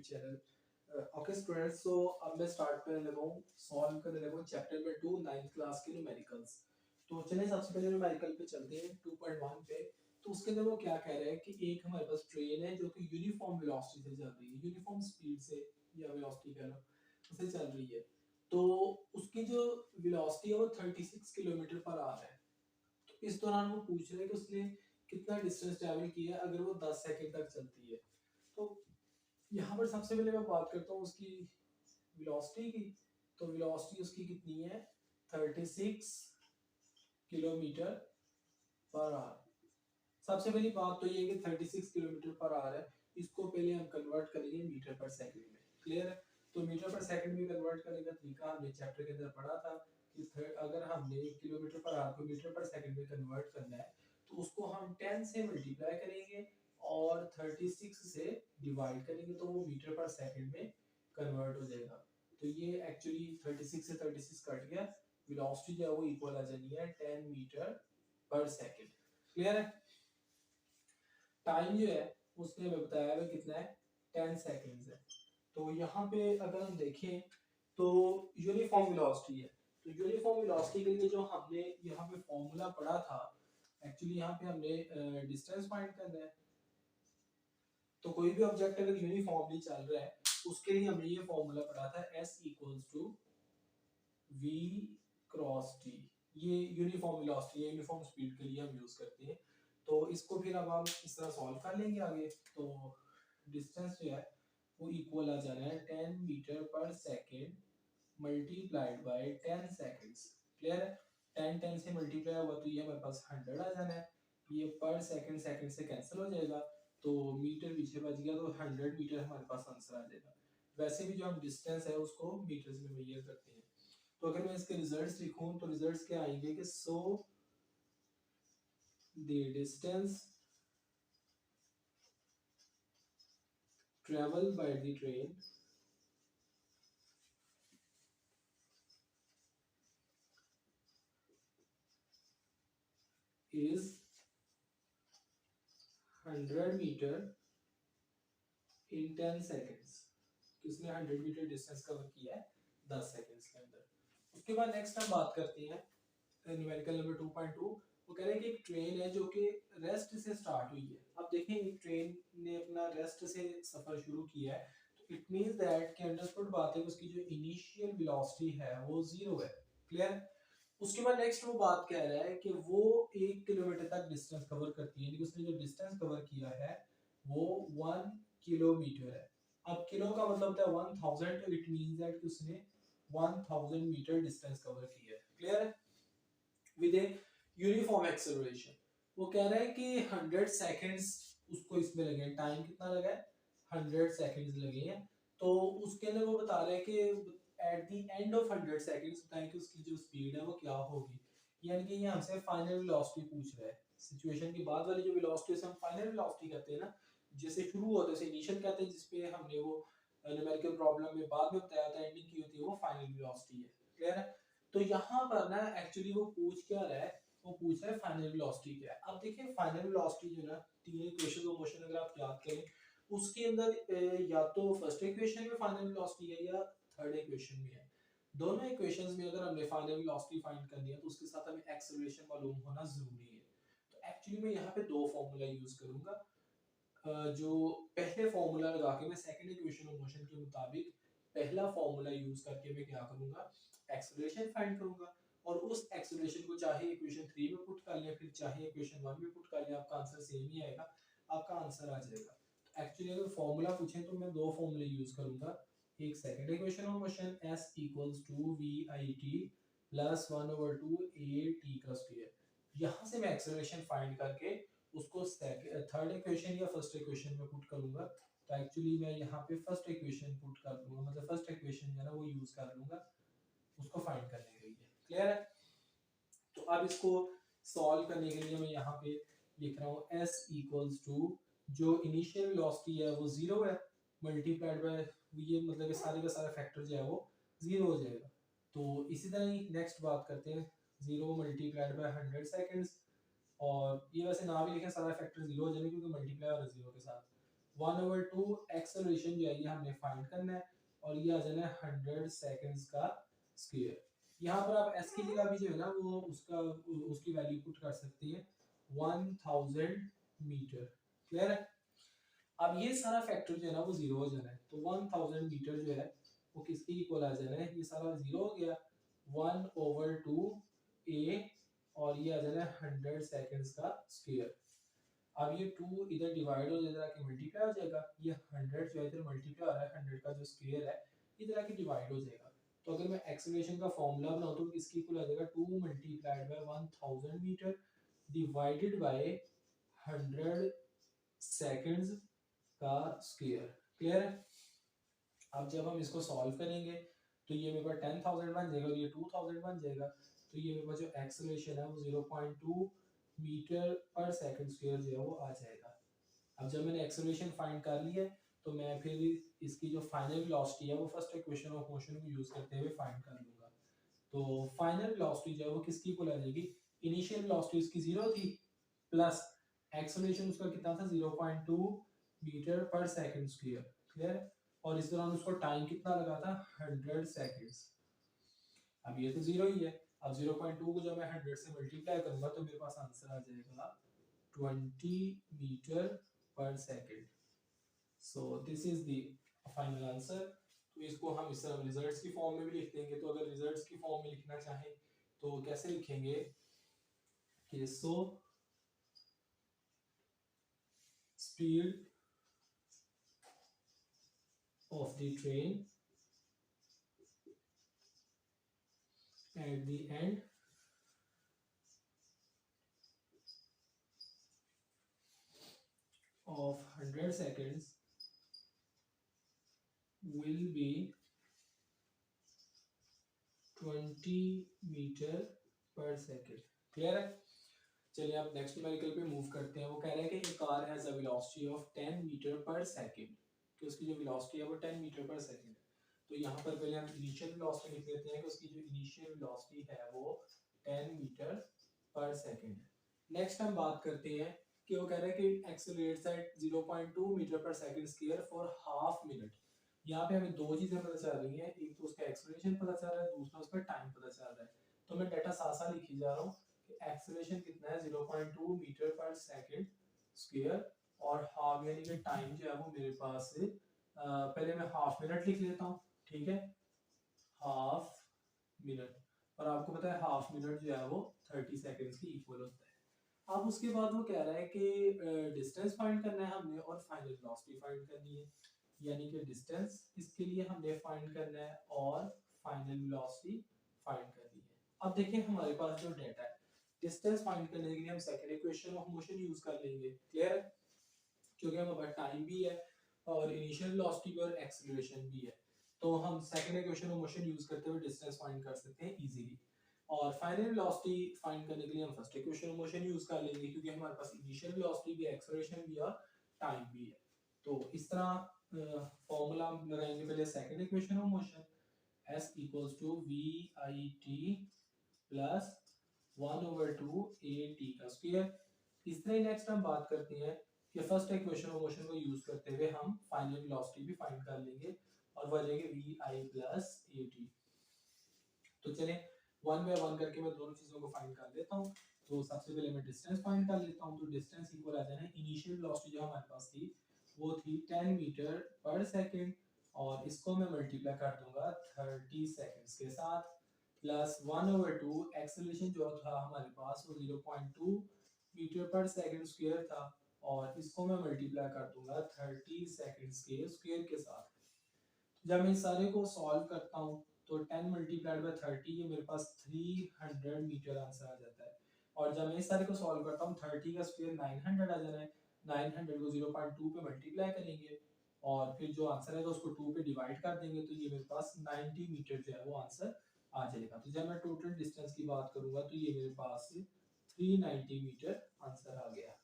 Channel. Okay students, सो अब मैं start करने लगा हूँ, सॉल्व करने लगा हूँ चैप्टर नंबर 2 9th क्लास के न्यूमेरिकल्स। तो चलिए सबसे पहले न्यूमेरिकल पे चलते हैं 2.1 पे। तो उसके अंदर वो क्या कह रहा है कि एक हमारे पास ट्रेन है जो कि यूनिफॉर्म वेलोसिटी से चल रही है, यूनिफॉर्म स्पीड से या वेलोसिटी कह लो उससे चल रही है। तो उसकी जो वेलोसिटी है वो 36 किलोमीटर पर आवर है। तो इस दौरान वो पूछ रहे हैं कि उसने कितना डिस्टेंस ट्रैवल किया अगर वो 10 सेकंड तक चलती है। तो यहाँ पर सबसे पहले मैं बात करता हूँ उसकी वेलोसिटी की। तो वेलोसिटी उसकी कितनी है, 36 किलोमीटर पर आवर। सबसे पहली बात तो ये है कि 36 किलोमीटर पर आवर है, इसको पहले हम कन्वर्ट करेंगे मीटर पर सेकंड में। क्लियर है? तो मीटर पर सेकंड में कन्वर्ट करने का तरीका हमने चैप्टर के अंदर पढ़ा था कि अगर हमने किलोमीटर पर आवर को मीटर पर सेकंड में कन्वर्ट करना है तो उसको हम 10 से मल्टीप्लाई करेंगे और 36 से डिवाइड करेंगे तो वो मीटर पर सेकंड में कन्वर्ट हो जाएगा। तो ये एक्चुअली 36 से 36 कट गया, वेलोसिटी जो है वो इक्वल आ जानी है 10 मीटर पर सेकंड। क्लियर है? टाइम जो है उसने हमें बताया है कितना है, 10 सेकंड्स है। तो यहाँ पे अगर हम देखें तो यूनिफॉर्म वेलोसिटी है। तो यूनिफॉर्म वेलोसिटी के लिए जो हमने यहाँ पे फॉर्मूला पढ़ा था, एक्चुअली यहाँ पे हमने डिस्टेंस फाइंड करना है। तो कोई भी ऑब्जेक्ट अगर यूनिफॉर्मली चल रहा है उसके लिए हमने ये फॉर्मूला पढ़ा था, S equals to V cross T। ये यूनिफॉर्म वेलोसिटी है, यूनिफॉर्म स्पीड के लिए हम यूज करते हैं। तो इसको फिर अब हम इस तरह सॉल्व कर लेंगे आगे। तो डिस्टेंस जो है वो इक्वल आ जाना है 10 metre per second multiplied by 10 seconds. Clear है? 10 10 से मल्टीप्लाई हुआ तो ये हमारे पास 100 आ जाना है। ये पर सेकंड सेकंड से कैंसिल हो जाएगा तो मीटर पीछे बच गया तो 100 मीटर हमारे पास आंसर आ जाएगा। वैसे भी जो हम डिस्टेंस है उसको मीटर्स में मेजर करते हैं। तो अगर मैं इसके रिजल्ट्स लिखूं तो रिजल्ट्स क्या आएंगे कि so the distance travel by the train is 100 metre in 10 seconds. किसने 100 मीटर डिस्टेंस कवर किया है 10 सेकंड्स के अंदर। उसके बाद नेक्स्ट हम बात करते हैं न्यूमेरिकल नंबर 2.2। वो कह रहे हैं कि एक ट्रेन है जो कि रेस्ट से स्टार्ट हुई है। अब देखें एक ट्रेन ने अपना रेस्ट से सफर शुरू किया है तो इट मींस दैट कि अंडरस्टूड बात है कि उसकी जो इनिशियल वेलोसिटी है वो जीरो है। क्लियर? उसके बाद नेक्स्ट वो बात कह रहा है कि वो 1 किलोमीटर तक डिस्टेंस कवर करती है, यानी कि उसने जो डिस्टेंस कवर किया है वो 1 किलोमीटर है। अब किलो का मतलब होता है 1000, तो इट मींस दैट कि उसने 1000 मीटर डिस्टेंस कवर किया है। क्लियर है? With a uniform acceleration. वो कह रहा है कि 100 सेकंड्स उसको इसमें लगे। टाइम कितना लगा है? 100 सेकंड्स लगे हैं। तो उसके अंदर वो बता रहा है कि at the end of 100 seconds बताएं कि उसकी जो स्पीड है वो क्या होगी। यानी कि ये हमसे फाइनल वेलोसिटी पूछ रहा है। सिचुएशन के बाद वाली जो वेलोसिटी से हम फाइनल वेलोसिटी कहते हैं ना, जैसे शुरू होते से इनिशियल कहते हैं, जिसपे हमने वो न्यूमेरिकल प्रॉब्लम में बाद में बताया था, एंडिंग की होती है वो फाइनल वेलोसिटी है। क्लियर है? तो यहाँ पर ना एक्चुअली वो पूछ क्या रहा है, वो पूछ रहा है फाइनल वेलोसिटी क्या है। अब देखिए फाइनल वेलोसिटी जो है ना, तीन इक्वेशन ऑफ मोशन अगर आप याद करें उसके अंदर या तो फर्स्ट इक्वेशन में फाइनल वेलोसिटी है या थर्ड इक्वेशन में है। दोनों इक्वेशंस में अगर हमने फाइनल वेलोसिटी फाइंड करनी है तो उसके साथ हमें एक्सेलरेशन मालूम होना जरूरी है। तो एक्चुअली मैं यहाँ पे दो फॉर्मूला यूज करूंगा। जो पहले फॉर्मूला लगा के मैं सेकंड इक्वेशन ऑफ मोशन के मुताबिक पहला फॉर्मूला यूज करके मैं क्या करूंगा, एक्सेलरेशन फाइंड करूंगा। और उस एक्सेलरेशन को चाहे इक्वेशन 3 में पुट कर ले फिर चाहे इक्वेशन 1 में पुट कर ले, आपका आंसर सेम ही आएगा, आपका आंसर आ जाएगा। तो एक्चुअली अगर फॉर्मूला पूछे तो मैं दो फॉर्मूले यूज करूंगा। एक second equation of motion s equals to v i t plus 1/2 a t का स्क्वायर। यहां से मैं एक्सेलरेशन फाइंड करके उसको थर्ड इक्वेशन या फर्स्ट इक्वेशन में पुट करूंगा। तो एक्चुअली मैं यहाँ पे फर्स्ट इक्वेशन पुट कर दूंगा, मतलब फर्स्ट इक्वेशन जो है ना वो यूज कर लूंगा उसको फाइंड करने के लिए। क्लियर है? तो अब इसको सॉल्व करने के लिए मैं यहाँ पे लिख रहा हूँ s इक्वल्स टू जो इनिशियल वेलोसिटी है वो जीरो है मल्टीप्लाइड बाय ये, मतलब सारे का सारा फैक्टर जो है वो जीरो हो जाएगा। तो इसी तरह ही नेक्स्ट बात करते हैं, जीरो मल्टीप्लाइड बाय 100 सेकंड्स। और ये वैसे ना भी लिखें सारा फैक्टर जीरो हो जाएगा क्योंकि मल्टीप्लाई हो रहा है जीरो के साथ। 1/2 एक्सेलरेशन जो है ये हमने फाइंड करना है और ये आ जाना है 100 सेकंड्स का स्क्वायर। यहाँ पर आप s की जगह भी जो है ना वो उसकी वैल्यू पुट कर सकती है 1000 मीटर। क्लियर है? अब ये सारा फैक्टर जो है ना वो जीरो हो जाना है, तो 1000 मीटर जो है वो किसके इक्वल आ जाना है, ये सारा जीरो हो गया 1/2 a और ये आ जाना है 100 सेकंड्स का स्क्वायर। अब ये 2 इधर डिवाइड हो जाएगा कि मल्टीप्लाई हो जाएगा, ये 100 जो है इधर मल्टीप्लाई हो रहा है 100 का जो स्क्वायर है इधर आके डिवाइड हो जाएगा। तो अगर मैं एक्सेलरेशन का फॉर्मूला बनाऊं तो इसकी इक्वल आ जाएगा 2 multiplied by 1000 metre divided by 100 seconds का स्क्वायर। क्लियर है? अब जब हम इसको सॉल्व करेंगे तो ये मेरे पास 10,000 बन जाएगा और ये 2000 बन जाएगा, तो ये मेरे पास जो एक्सेलरेशन है वो 0.2 मीटर पर सेकंड स्क्वायर जो है वो आ जाएगा। अब जब मैंने एक्सेलरेशन फाइंड कर लिया है तो मैं फिर इसकी जो फाइनल वेलोसिटी है वो फर्स्ट इक्वेशन ऑफ मोशन को यूज करते हुए फाइंड कर लूंगा। तो फाइनल वेलोसिटी जो है वो किसकी इक्वल आ जाएगी, इनिशियल वेलोसिटी उसकी 0 थी प्लस एक्सेलरेशन उसका कितना था 0.2 metre per second square. Clear? और इस दौरान उसको टाइम कितना लगा था 100 सेकंड्स। अब ये तो 0 ही है, अब 0.2 को जब मैं 100 से मल्टीप्लाई करूंगा तो मेरे पास आंसर आ जाएगा 20 metre per second. So this is the final answer. तो इसको हम इस तरह रिजल्ट्स की फॉर्म में भी लिख देंगे, तो अगर रिजल्ट्स की फॉर्म में लिखना चाहें तो कैसे लिखेंगे कि so speed of the train at the end of 100 seconds will be 20 metre per second. Clear है? चलिए आप नेक्स्ट न्यूमेरिकल पे मूव करते हैं। वो कह रहे हैं कि एक car has a velocity of 10 metre per second, कि उसकी जो वेलोसिटी है वो 10 मीटर पर सेकेंड है। तो यहाँ पर पहले हम इनिशियल वेलोसिटी लिख लेते हैं कि उसकी जो इनिशियल वेलोसिटी है वो 10 मीटर पर सेकेंड है। नेक्स्ट हम बात करते हैं कि वो कह रहे हैं कि accelerates eight 0.2 metre per second square for half minute. यहाँ पे हमें दो चीजें पता चल रही हैं, एक तो उसका एक्सेलरेशन पता चल रहा है, दूसरा उसका टाइम पता चल रहा है। तो मैं डाटा साथ साथ लिखी जा रहा हूँ कि एक्सेलरेशन कितना है 0.2 मीटर पर सेकेंड स्क्वायर और हाफ यानी कि टाइम जो है वो मेरे पास पहले मैं हाफ मिनट लिख लेता हूँ। ठीक है, हाफ मिनट, और आपको पता है हाफ मिनट जो है वो 30 सेकंड्स की इक्वल होता है। अब उसके बाद वो कह रहा है कि डिस्टेंस फाइंड करना है हमने और फाइनल वेलोसिटी फाइंड करनी है, यानी कि डिस्टेंस इसके लिए हमने फाइंड करना है और फाइनल वेलोसिटी फाइंड करनी है। अब देखिए हमारे पास जो डाटा है, डिस्टेंस फाइंड करने के लिए हम second equation of motion use कर लेंगे। क्लियर है? क्योंकि हमारे पास टाइम भी है और इनिशियल वेलोसिटी भी और एक्सेलरेशन भी है, तो हम second equation of motion use करते हुए डिस्टेंस फाइंड कर सकते हैं इजीली। और फाइनल वेलोसिटी फाइंड करने के लिए हम first equation of motion use कर लेंगे, क्योंकि हमारे पास इनिशियल वेलोसिटी भी है, एक्सेलरेशन भी है और टाइम भी है। तो इस तरह फॉर्मूला हम लगाएंगे पहले second equation of motion, s equals to vit plus 1/2 at का स्क्वायर। इस तरह नेक्स्ट हम बात करते हैं कि फर्स्ट इक्वेशन ऑफ मोशन को यूज करते हुए हम फाइनल वेलोसिटी भी फाइंड कर लेंगे और वो आ जाएगी vi प्लस at। तो चलें वन बाय वन करके मैं दोनों चीजों को फाइंड कर लेता हूँ। तो सबसे पहले मैं डिस्टेंस फाइंड कर लेता हूँ। तो डिस्टेंस इक्वल आ जाना है इनिशियल वेलोसिटी जो हमारे पास थी वो थी 10 मीटर पर सेकंड और इसको मैं मल्टीप्लाई कर दूंगा 30 सेकंड्स के साथ प्लस 1/2 एक्सेलरेशन जो था हमारे पास वो 0.2 मीटर पर सेकंड स्क्वायर था और इसको मैं मल्टीप्लाई कर दूंगा 30 सेकंड्स के स्क्वायर के साथ। जब मैं सारे को सॉल्व करता हूँ तो 10 मल्टीप्लाइड बाय 30 ये मेरे पास 300 मीटर आंसर आ जाता है। और जब मैं इस सारे को सॉल्व करता हूँ 30 का स्क्वायर 900 आ जाना है, 900 को 0.2 पे मल्टीप्लाई करेंगे और फिर जो आंसर है तो उसको 2 पे डिवाइड कर देंगे, तो ये मेरे पास 90 मीटर जो है वो आंसर आ जाएगा। तो जब मैं टोटल डिस्टेंस की बात करूंगा तो ये मेरे पास 390 मीटर आंसर आ गया।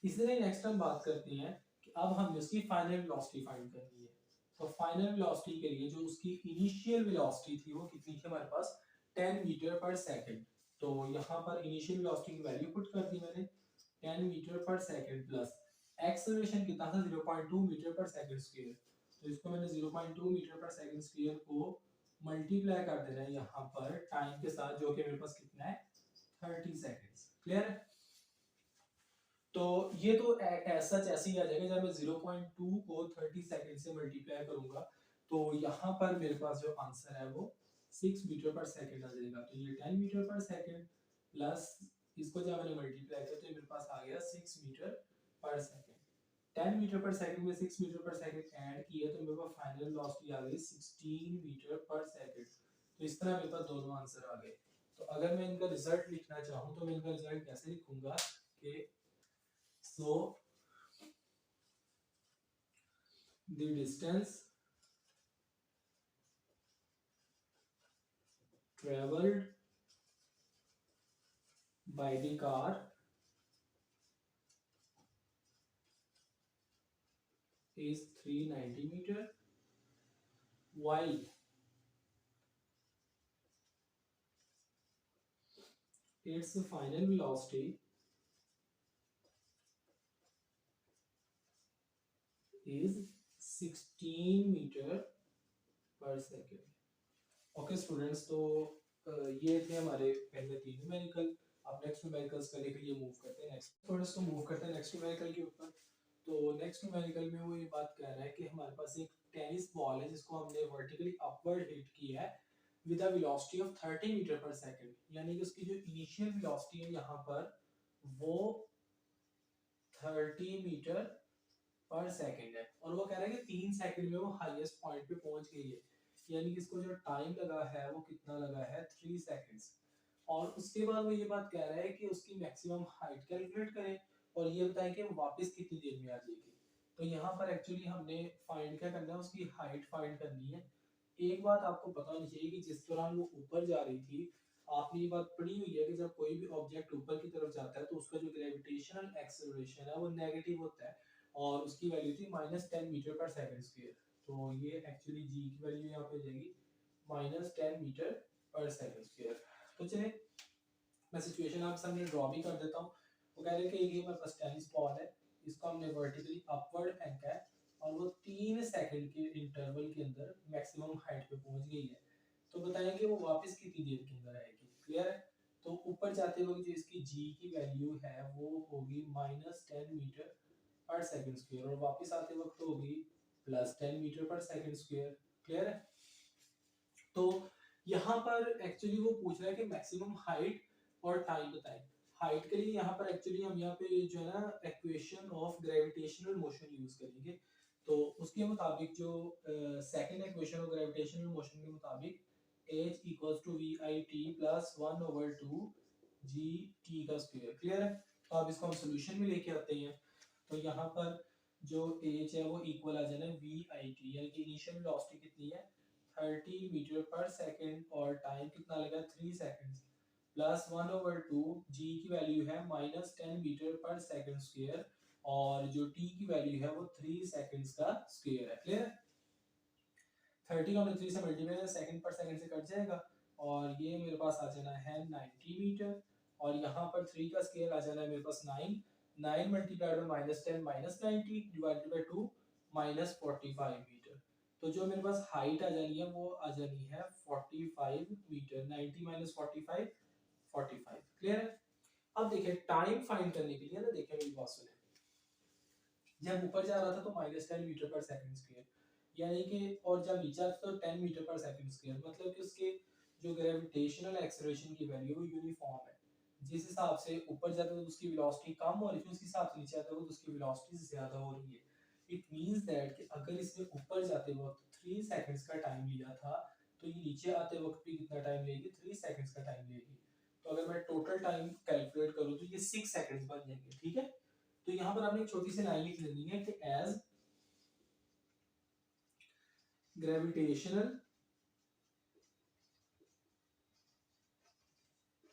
इसी तरह नेक्स्ट हम बात करते हैं कि अब हमें उसकी फाइनल वेलोसिटी फाइंड करनी है। तो फाइनल वेलोसिटी के लिए जो उसकी इनिशियल वेलोसिटी थी वो कितनी थी हमारे पास 10 मीटर पर सेकंड। तो यहाँ पर इनिशियल वेलोसिटी की वैल्यू पुट कर दी मैंने 10 metre per second plus acceleration कितना था 0.2 मीटर पर सेकंड स्क्वायर, तो इसको मैंने 0.2 मीटर पर सेकंड स्क्वायर को मल्टीप्लाई कर देना है यहाँ पर टाइम के साथ, जो कि मेरे पास कितना है 30 सेकंड्स। क्लियर है? तो ये तो ऐसा ऐसे ही आ जाएगा जब मैं 0.2 को 30 सेकंड से मल्टीप्लाई करूंगा, तो यहाँ पर मेरे पास जो आंसर है वो 6 मीटर पर सेकंड आ जाएगा। तो ये 10 मीटर पर सेकंड प्लस इसको जब मैंने मल्टीप्लाई किया तो मेरे पास आ गया 6 metre per second. 10 metre per second में 6 मीटर पर सेकंड ऐड किया तो मेरे पास फाइनल वेलोसिटी आ गई 16 मीटर पर सेकंड। तो इस तरह मेरे पास दोनों आंसर आ गए। तो अगर मैं इनका रिजल्ट लिखना चाहूँ तो मैं इनका रिजल्ट कैसे लिखूंगा कि so the distance traveled by the car is 390 meter while its final velocity is 16 meter per second। Okay students, तो ये थे हमारे पहले तीन न्यूमेरिकल। अब नेक्स्ट न्यूमेरिकल्स करने के लिए मूव करते हैं नेक्स्ट स्टूडेंट्स, तो मूव करते हैं नेक्स्ट न्यूमेरिकल के ऊपर। तो नेक्स्ट न्यूमेरिकल में वो ये बात कह रहा है कि हमारे पास एक टेनिस बॉल है जिसको हमने वर्टिकली अपवर्ड हिट किया है with a velocity of 30 metre per second, यानी कि उसकी जो इनिशियल वेलोसिटी है यहाँ पर वो 30 मीटर पर सेकंड है, और वो कह रहा है कि 3 सेकंड में वो हाईएस्ट पॉइंट पे पहुंच गई है, यानी कि इसको जो टाइम लगा है वो कितना लगा है 3 सेकंड्स। और उसके बाद वो ये बात कह रहा है कि उसकी मैक्सिमम हाइट कैलकुलेट करें और ये बताएं कि वो वापस कितनी देर में आ जाएगी। तो यहाँ पर एक्चुअली हमने फाइंड क्या करना है, उसकी हाइट फाइंड करनी है। एक बात आपको पता होनी चाहिए कि जिस दौरान वो ऊपर जा रही थी, आपने ये बात पढ़ी हुई है कि जब कोई भी ऑब्जेक्ट ऊपर की तरफ जाता है तो उसका जो ग्रेविटेशनल एक्सेलरेशन है वो नेगेटिव होता है, और उसकी वैल्यू थी -10 मीटर पर सेकंड स्क्वायर। तो ये एक्चुअली जी की वैल्यू यहाँ पे जाएगी -10 मीटर पर सेकंड स्क्वायर। तो चलिए मैं सिचुएशन आप सामने ड्रॉ भी कर देता हूँ। वो कह रहे हैं कि ये हमारे पास टेनिस बॉल है, इसको हमने वर्टिकली अपवर्ड फेंका है और वो 3 सेकंड के इंटरवल के अंदर मैक्सिमम हाइट पे पहुंच गई है। तो बताएंगे वो वापस कितनी देर के अंदर आएगी। क्लियर है? तो ऊपर जाते वक्त जो इसकी जी की वैल्यू है वो होगी -10 मीटर पर सेकंड स्क्वायर, और वापस आते वक्त होगी +10 metre per second square. Clear है? तो यहाँ पर एक्चुअली वो पूछ रहा है कि मैक्सिमम हाइट और टाइम बताएं। हाइट के लिए यहाँ पर एक्चुअली हम यहाँ पे जो है ना equation of gravitational motion use करेंगे। तो उसके मुताबिक जो second equation of gravitational motion के मुताबिक h equals to V I T plus 1/2 G T का स्क्वायर। क्लियर है? तो अब इसको हम सोल्यूशन में लेके आते हैं। तो यहाँ पर जो h है वो इक्वल आ जाना है वी आई टी, यानी कि इनिशियल वेलोसिटी कितनी है 30 मीटर पर सेकंड और टाइम कितना लगा 3 सेकंड्स, प्लस 1/2 जी की वैल्यू है -10 मीटर पर सेकंड स्क्वायर, और जो टी की वैल्यू है वो 3 सेकंड्स का स्क्वायर है। क्लियर है? 30 को हमने 3 से मल्टीप्लाई सेकंड पर सेकंड से कट जाएगा, और ये मेरे पास आ जाना है 90 मीटर, और यहाँ पर 3 का स्क्वायर आ जाना है मेरे पास 9, 9 multiplied by -10 -90 divided by 2 -45 metre. तो जो मेरे पास हाइट आ जानी है वो आ जानी है 45 मीटर। 90 - 45 45। क्लियर है? अब देखिए टाइम फाइंड करने के लिए ना, देखिए मेरी बात सुने, जब ऊपर जा रहा था तो -10 मीटर पर सेकंड स्क्वायर, यानी कि, और जब नीचे आता तो 10 मीटर पर सेकंड स्क्वायर, मतलब कि उसके जो ग्रेविटेशनल एक्सेलरेशन की वैल्यू वो यूनिफॉर्म है। जिस हिसाब से ऊपर जाता है तो उसकी वेलोसिटी कम हो रही है, उस हिसाब से नीचे आता है तो उसकी वेलोसिटी ज्यादा हो रही है। इट मींस दैट कि अगर इसने ऊपर जाते वक्त 3 सेकंड्स का टाइम लिया था, तो ये नीचे आते वक्त भी कितना टाइम लेगी 3 सेकंड्स का टाइम लेगी। तो अगर मैं टोटल टाइम कैलकुलेट करूं तो ये 6 सेकंड्स बन जाएंगे। ठीक है? तो यहाँ पर आपने एक छोटी सी लाइन लिख लेनी है कि as gravitational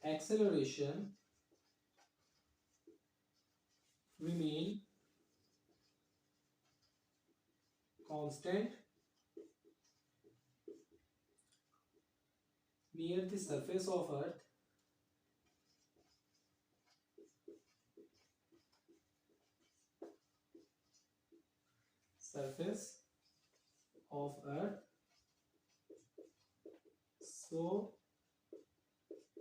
acceleration remain constant near the surface of earth surface of earth, so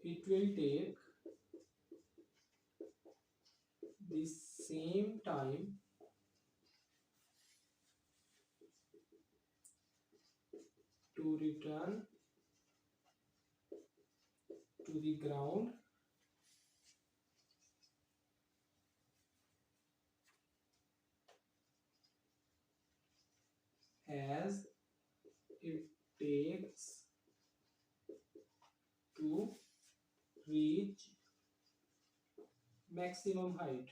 it will take the same time to return to the ground as it takes to reach maximum height.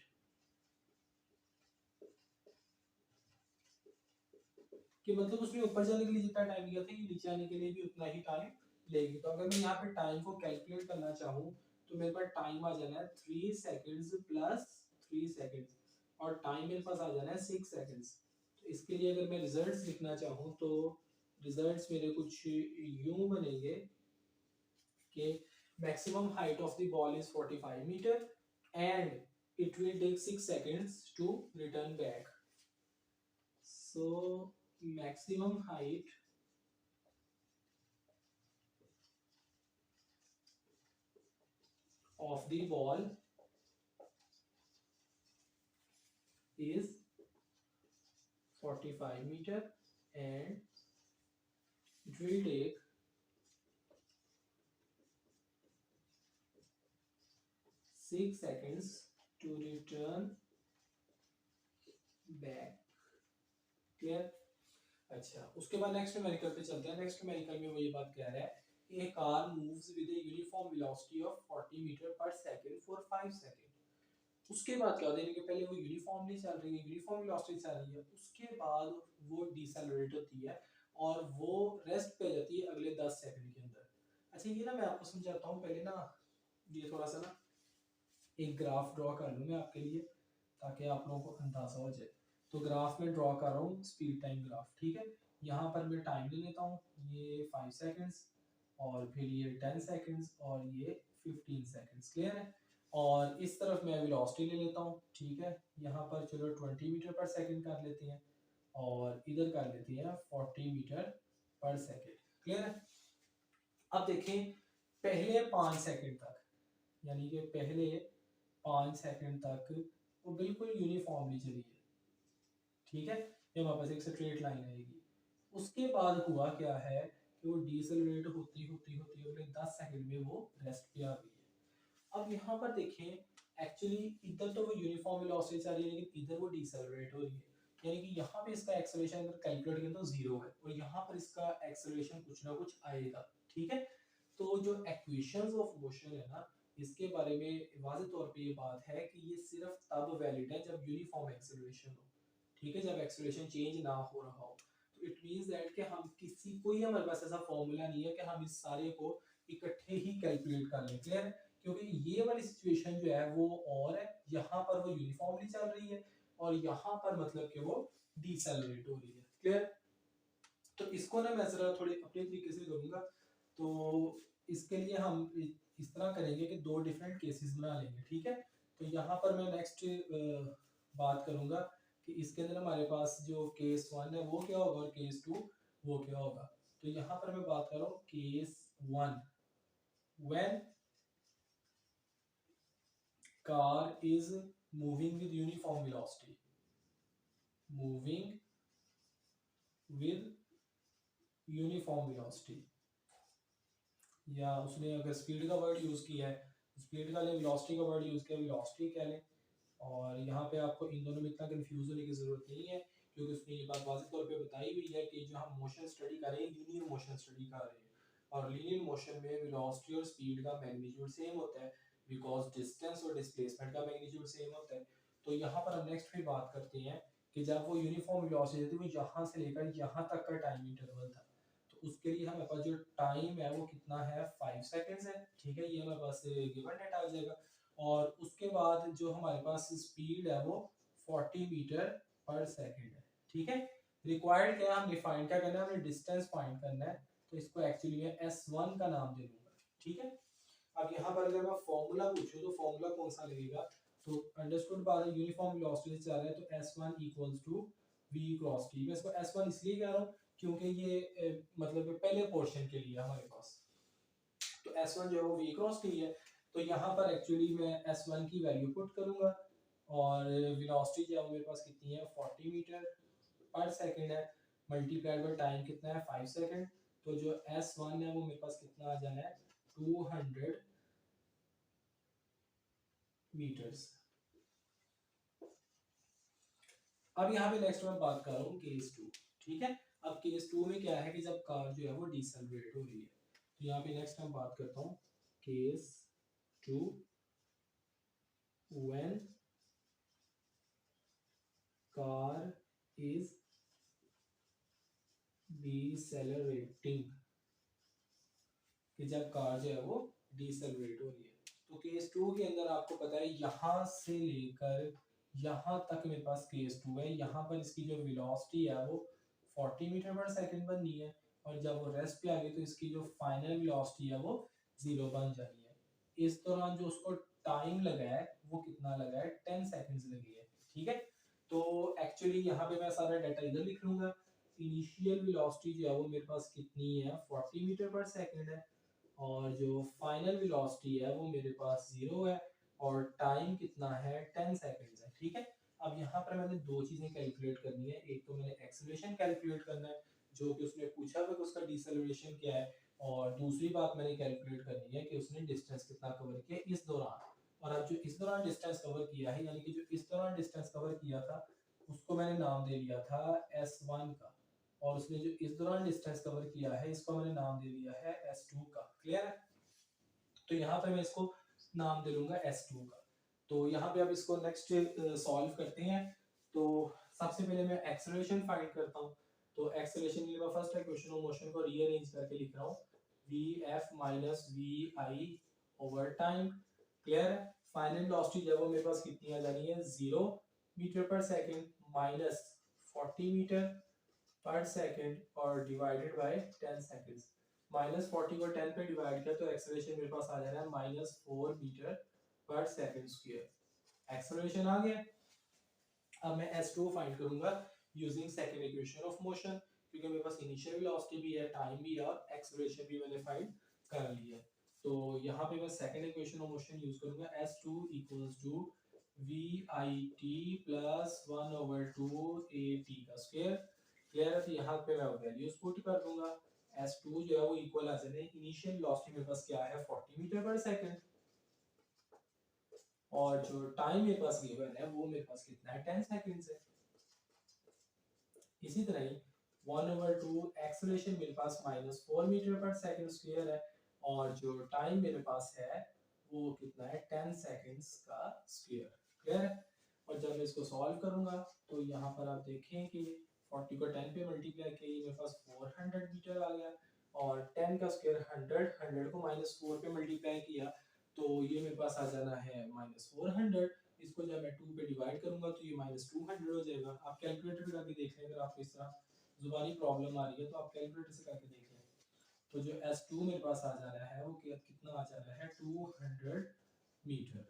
कि मतलब उसमें ऊपर जाने के लिए जितना time लिया था, ये नीचे आने के लिए भी उतना ही टाइम लेगी। तो अगर मैं यहाँ पे टाइम को कैलकुलेट करना चाहूँ तो मेरे पास टाइम आ जाना है 3 सेकंड्स प्लस 3 सेकंड्स, और टाइम मेरे पास आ जाना है 6 सेकंड्स। तो इसके लिए अगर मैं रिजल्ट्स लिखना चाहूँ तो रिजल्ट्स मेरे कुछ यूं बनेंगे कि maximum height of the ball is 45 meter and it will take 6 seconds to return back. So maximum height of the ball is 45 meter and it will take 6 seconds to return back. Clear? अच्छा, उसके बाद next numerical पे चलते हैं। Next numerical में वो ये बात कह रहा है, a car moves with a uniform velocity of 40 meter per second for 5 seconds. उसके बाद क्या होता है कि पहले वो यूनिफॉर्मली चल रही है, यूनिफॉर्म वेलोसिटी चल रही है, उसके बाद वो डिसेलरेट होती है और वो रेस्ट पे जाती है अगले 10 सेकंड के अंदर। अच्छा, ये ना मैं आपको समझाता हूँ पहले ना, ये थोड़ा सा ना एक ग्राफ ड्रॉ कर लूँ मैं आपके लिए ताकि आप लोगों को अंदाजा हो जाए। तो ग्राफ में ड्रॉ कर रहा हूँ स्पीड टाइम ग्राफ, ठीक है। यहाँ पर मैं टाइम ले लेता हूँ, ये 5 सेकंड्स और फिर ये 10 सेकंड्स और ये 15 सेकंड्स। क्लियर है? और इस तरफ मैं वेलोसिटी ले लेता हूँ, ठीक है। यहाँ पर चलो 20 मीटर पर सेकंड कर लेते हैं और इधर कर लेते हैं 40 मीटर पर सेकंड। क्लियर है? अब देखें पहले 5 सेकंड तक, यानी कि पहले 5 सेकंड तक वो बिल्कुल यूनिफॉर्मली चली है, ठीक है। ये हमारे पास एक स्ट्रेट लाइन आएगी। उसके बाद हुआ क्या है कि वो डिसेलरेट होती होती होती अगले 10 सेकंड में वो रेस्ट पे आ गई है। अब यहाँ पर देखें एक्चुअली इधर तो वो यूनिफॉर्म वेलोसिटी चल रही है लेकिन इधर वो डिसेलरेट हो रही है, यानी कि यहाँ पे इसका एक्सेलरेशन अगर कैलकुलेट करें तो 0 है और यहाँ पर इसका एक्सेलरेशन कुछ ना कुछ आएगा, ठीक है। तो जो इक्वेशंस ऑफ मोशन है ना, इसके बारे में वाज़ेह तौर पे ये बात है कि ये सिर्फ तब वैलिड है जब यूनिफॉर्म एक्सेलरेशन हो, ठीक है, जब एक्सेलरेशन चेंज ना हो रहा हो। तो इट मींस दैट कि हम किसी कोई हमारे पास ऐसा फॉर्मूला नहीं है कि हम इस सारे को इकट्ठे ही कैलकुलेट कर लें। क्लियर? क्योंकि ये वाली सिचुएशन जो है वो और है, यहाँ पर वो यूनिफॉर्मली चल रही है और यहाँ पर मतलब कि वो डिसेलरेट हो रही है। क्लियर? तो इसको ना मैं जरा थोड़ी अपने तरीके से करूंगा। तो इसके लिए हम इस तरह करेंगे कि दो डिफरेंट केसेस बना लेंगे, ठीक है। तो यहाँ पर मैं नेक्स्ट बात करूंगा कि इसके अंदर हमारे पास जो केस 1 है वो क्या होगा और केस 2 वो क्या होगा। तो यहाँ पर मैं बात कर रहा हूँ case 1, when car is moving with uniform velocity, moving with uniform velocity, या उसने अगर स्पीड का वर्ड यूज किया है स्पीड का लें, वेलोसिटी का वर्ड यूज किया वेलोसिटी कह लें। और यहाँ पे आपको इन दोनों में इतना कंफ्यूज होने की जरूरत नहीं है क्योंकि उसने ये बात वाज़ेह तौर पे बताई हुई है कि जो हम मोशन स्टडी कर रहे हैं लीनियर मोशन स्टडी कर रहे हैं और लीनियर मोशन में वेलोसिटी और स्पीड का मैग्नीट्यूड सेम होता है बिकॉज डिस्टेंस और डिस्प्लेसमेंट का मैग्नीट्यूड सेम होता है। तो यहाँ पर हम नेक्स्ट फिर बात करते हैं कि जब वो यूनिफॉर्म वेलोसिटी थी वो यहाँ से लेकर यहाँ तक का टाइम इंटरवल था। तो उसके लिए हमारे पास जो टाइम है वो कितना है 5 सेकेंड्स है, ठीक है। ये हमारे पास गिवन डेटा आ जाएगा और उसके बाद जो हमारे पास स्पीड है वो 40 मीटर पर सेकंड है, ठीक है। रिक्वायर्ड क्या है, हमने फाइंड क्या करना है, हमने डिस्टेंस फाइंड करना है। तो इसको एक्चुअली मैं S1 का नाम दे दूंगा, ठीक है। अब यहाँ पर अगर मैं फॉर्मूला पूछूं तो फॉर्मूला कौन सा लगेगा, तो अंडरस्टूड बात है, यूनिफॉर्म वेलोसिटी से चल रहा है तो S1 equals to v cross t। मैं इसको S1 इसलिए कह रहा हूँ क्योंकि ये मतलब कि पहले पोर्शन के लिए हमारे पास, तो S1 जो है वो v क्रॉस t है। तो यहाँ पर एक्चुअली मैं S1 की वैल्यू पुट करूंगा और वेलोसिटी जो है मेरे पास कितनी है 40 मीटर पर सेकंड है, मल्टीप्लाइड बाय टाइम कितना है 5 सेकंड। तो जो S1 है वो मेरे पास कितना आ जाना है 200 मीटर्स। अब यहाँ पे नेक्स्ट मैं बात कर रहा हूँ केस 2। ठीक है, अब केस 2 में क्या है कि जब कार जो है वो डिसेलरेट हो रही है, तो यहाँ पे नेक्स्ट मैं बात करता हूँ केस 2 व्हेन कार इज डिसेलरेटिंग, कि जब कार जो है वो डिसेलरेट हो रही है। तो केस 2 के अंदर आपको पता है यहाँ से लेकर यहाँ तक मेरे पास केस 2 है। यहाँ पर इसकी जो वेलोसिटी है वो 40 मीटर पर सेकंड बननी है, और जब वो रेस्ट पे आ गई तो इसकी जो फाइनल वेलोसिटी है वो 0 बन जानी है। इस दौरान जो उसको टाइम लगा है वो कितना लगा है 10 सेकंड्स लगी है। ठीक है, तो एक्चुअली यहाँ पे मैं सारा डाटा इधर लिख लूंगा। इनिशियल वेलोसिटी जो है वो मेरे पास कितनी है 40 मीटर पर सेकंड है, और जो फाइनल वेलोसिटी है वो मेरे पास 0 है, और टाइम कितना है 10 सेकंड्स है। ठीक है, अब यहाँ पर मैंने दो चीजें कैलकुलेट करनी है। एक तो मैंने एक्सेलरेशन कैलकुलेट करना है जो कि उसने पूछा हुआ कि उसका डिसेलरेशन क्या है, और दूसरी बात मैंने कैलकुलेट करनी है कि उसने डिस्टेंस कितना कवर किया इस दौरान। और अब जो इस दौरान डिस्टेंस कवर किया है, यानी कि जो इस दौरान डिस्टेंस कवर किया था उसको मैंने नाम दे दिया था S1 का, और उसने जो इस दौरान डिस्टेंस कवर किया है इसको मैंने नाम दे दिया है S2 का। क्लियर है, तो यहाँ पे मैं इसको नाम दे लूंगा S2 का। तो यहाँ पे अब इसको नेक्स्ट सॉल्व करते हैं। तो सबसे पहले मैं एक्सेलरेशन फाइंड करता हूँ। तो एक्सेलरेशन के लिए मैं फर्स्ट इक्वेशन ऑफ मोशन को रीअरेंज करके लिख रहा हूँ vf minus vi over time. Clear है, फाइनल वेलोसिटी जब वो मेरे पास कितनी आ जानी है 0 metre per second minus 40 metre per second और डिवाइडेड बाय 10 सेकंड्स। माइनस 40 को 10 पे डिवाइड किया तो एक्सेलरेशन मेरे पास आ जाना है minus 4 metre per second square. Acceleration आ गया। अब मैं S2 फाइंड करूंगा using second equation of motion, क्योंकि मेरे पास इनिशियल वेलोसिटी भी है, टाइम भी है, और एक्सेलरेशन भी मैंने फाइंड कर लिया है। तो यहाँ पे मैं second equation of motion use करूंगा S2 equals to VIT plus 1/2 AT का स्क्वायर। क्लियर है, तो यहाँ पे मैं वैल्यूज पुट कर दूंगा। S2 जो है वो इक्वल आ जाने, इनिशियल वेलोसिटी मेरे पास क्या है 40 मीटर पर सेकंड, और जो टाइम मेरे पास गिवन है वो मेरे पास कितना है 10 सेकंड्स है। इसी तरह ही 1/2 एक्सेलरेशन मेरे पास -4 मीटर पर सेकंड स्क्वायर है, और जो टाइम मेरे पास है वो कितना है 10 सेकंड्स का स्क्वायर। क्लियर है, और जब मैं इसको सॉल्व करूंगा तो यहाँ पर आप देखें कि 40 को 10 पे मल्टीप्लाई किया मेरे पास 400 मीटर आ गया, और 10 का स्क्वायर 100 को -4 पे मल्टीप्लाई किया तो ये मेरे पास आ जाना है -400। इसको जब मैं 2 पे डिवाइड करूंगा तो ये -200 हो जाएगा। आप कैलकुलेटर भी करके देख लें, अगर आपको इस तरह जुबानी प्रॉब्लम आ रही है तो आप कैलकुलेटर से करके देख लें। तो जो S2 मेरे पास आ जाना है वो कितना आ जाना है 200 मीटर।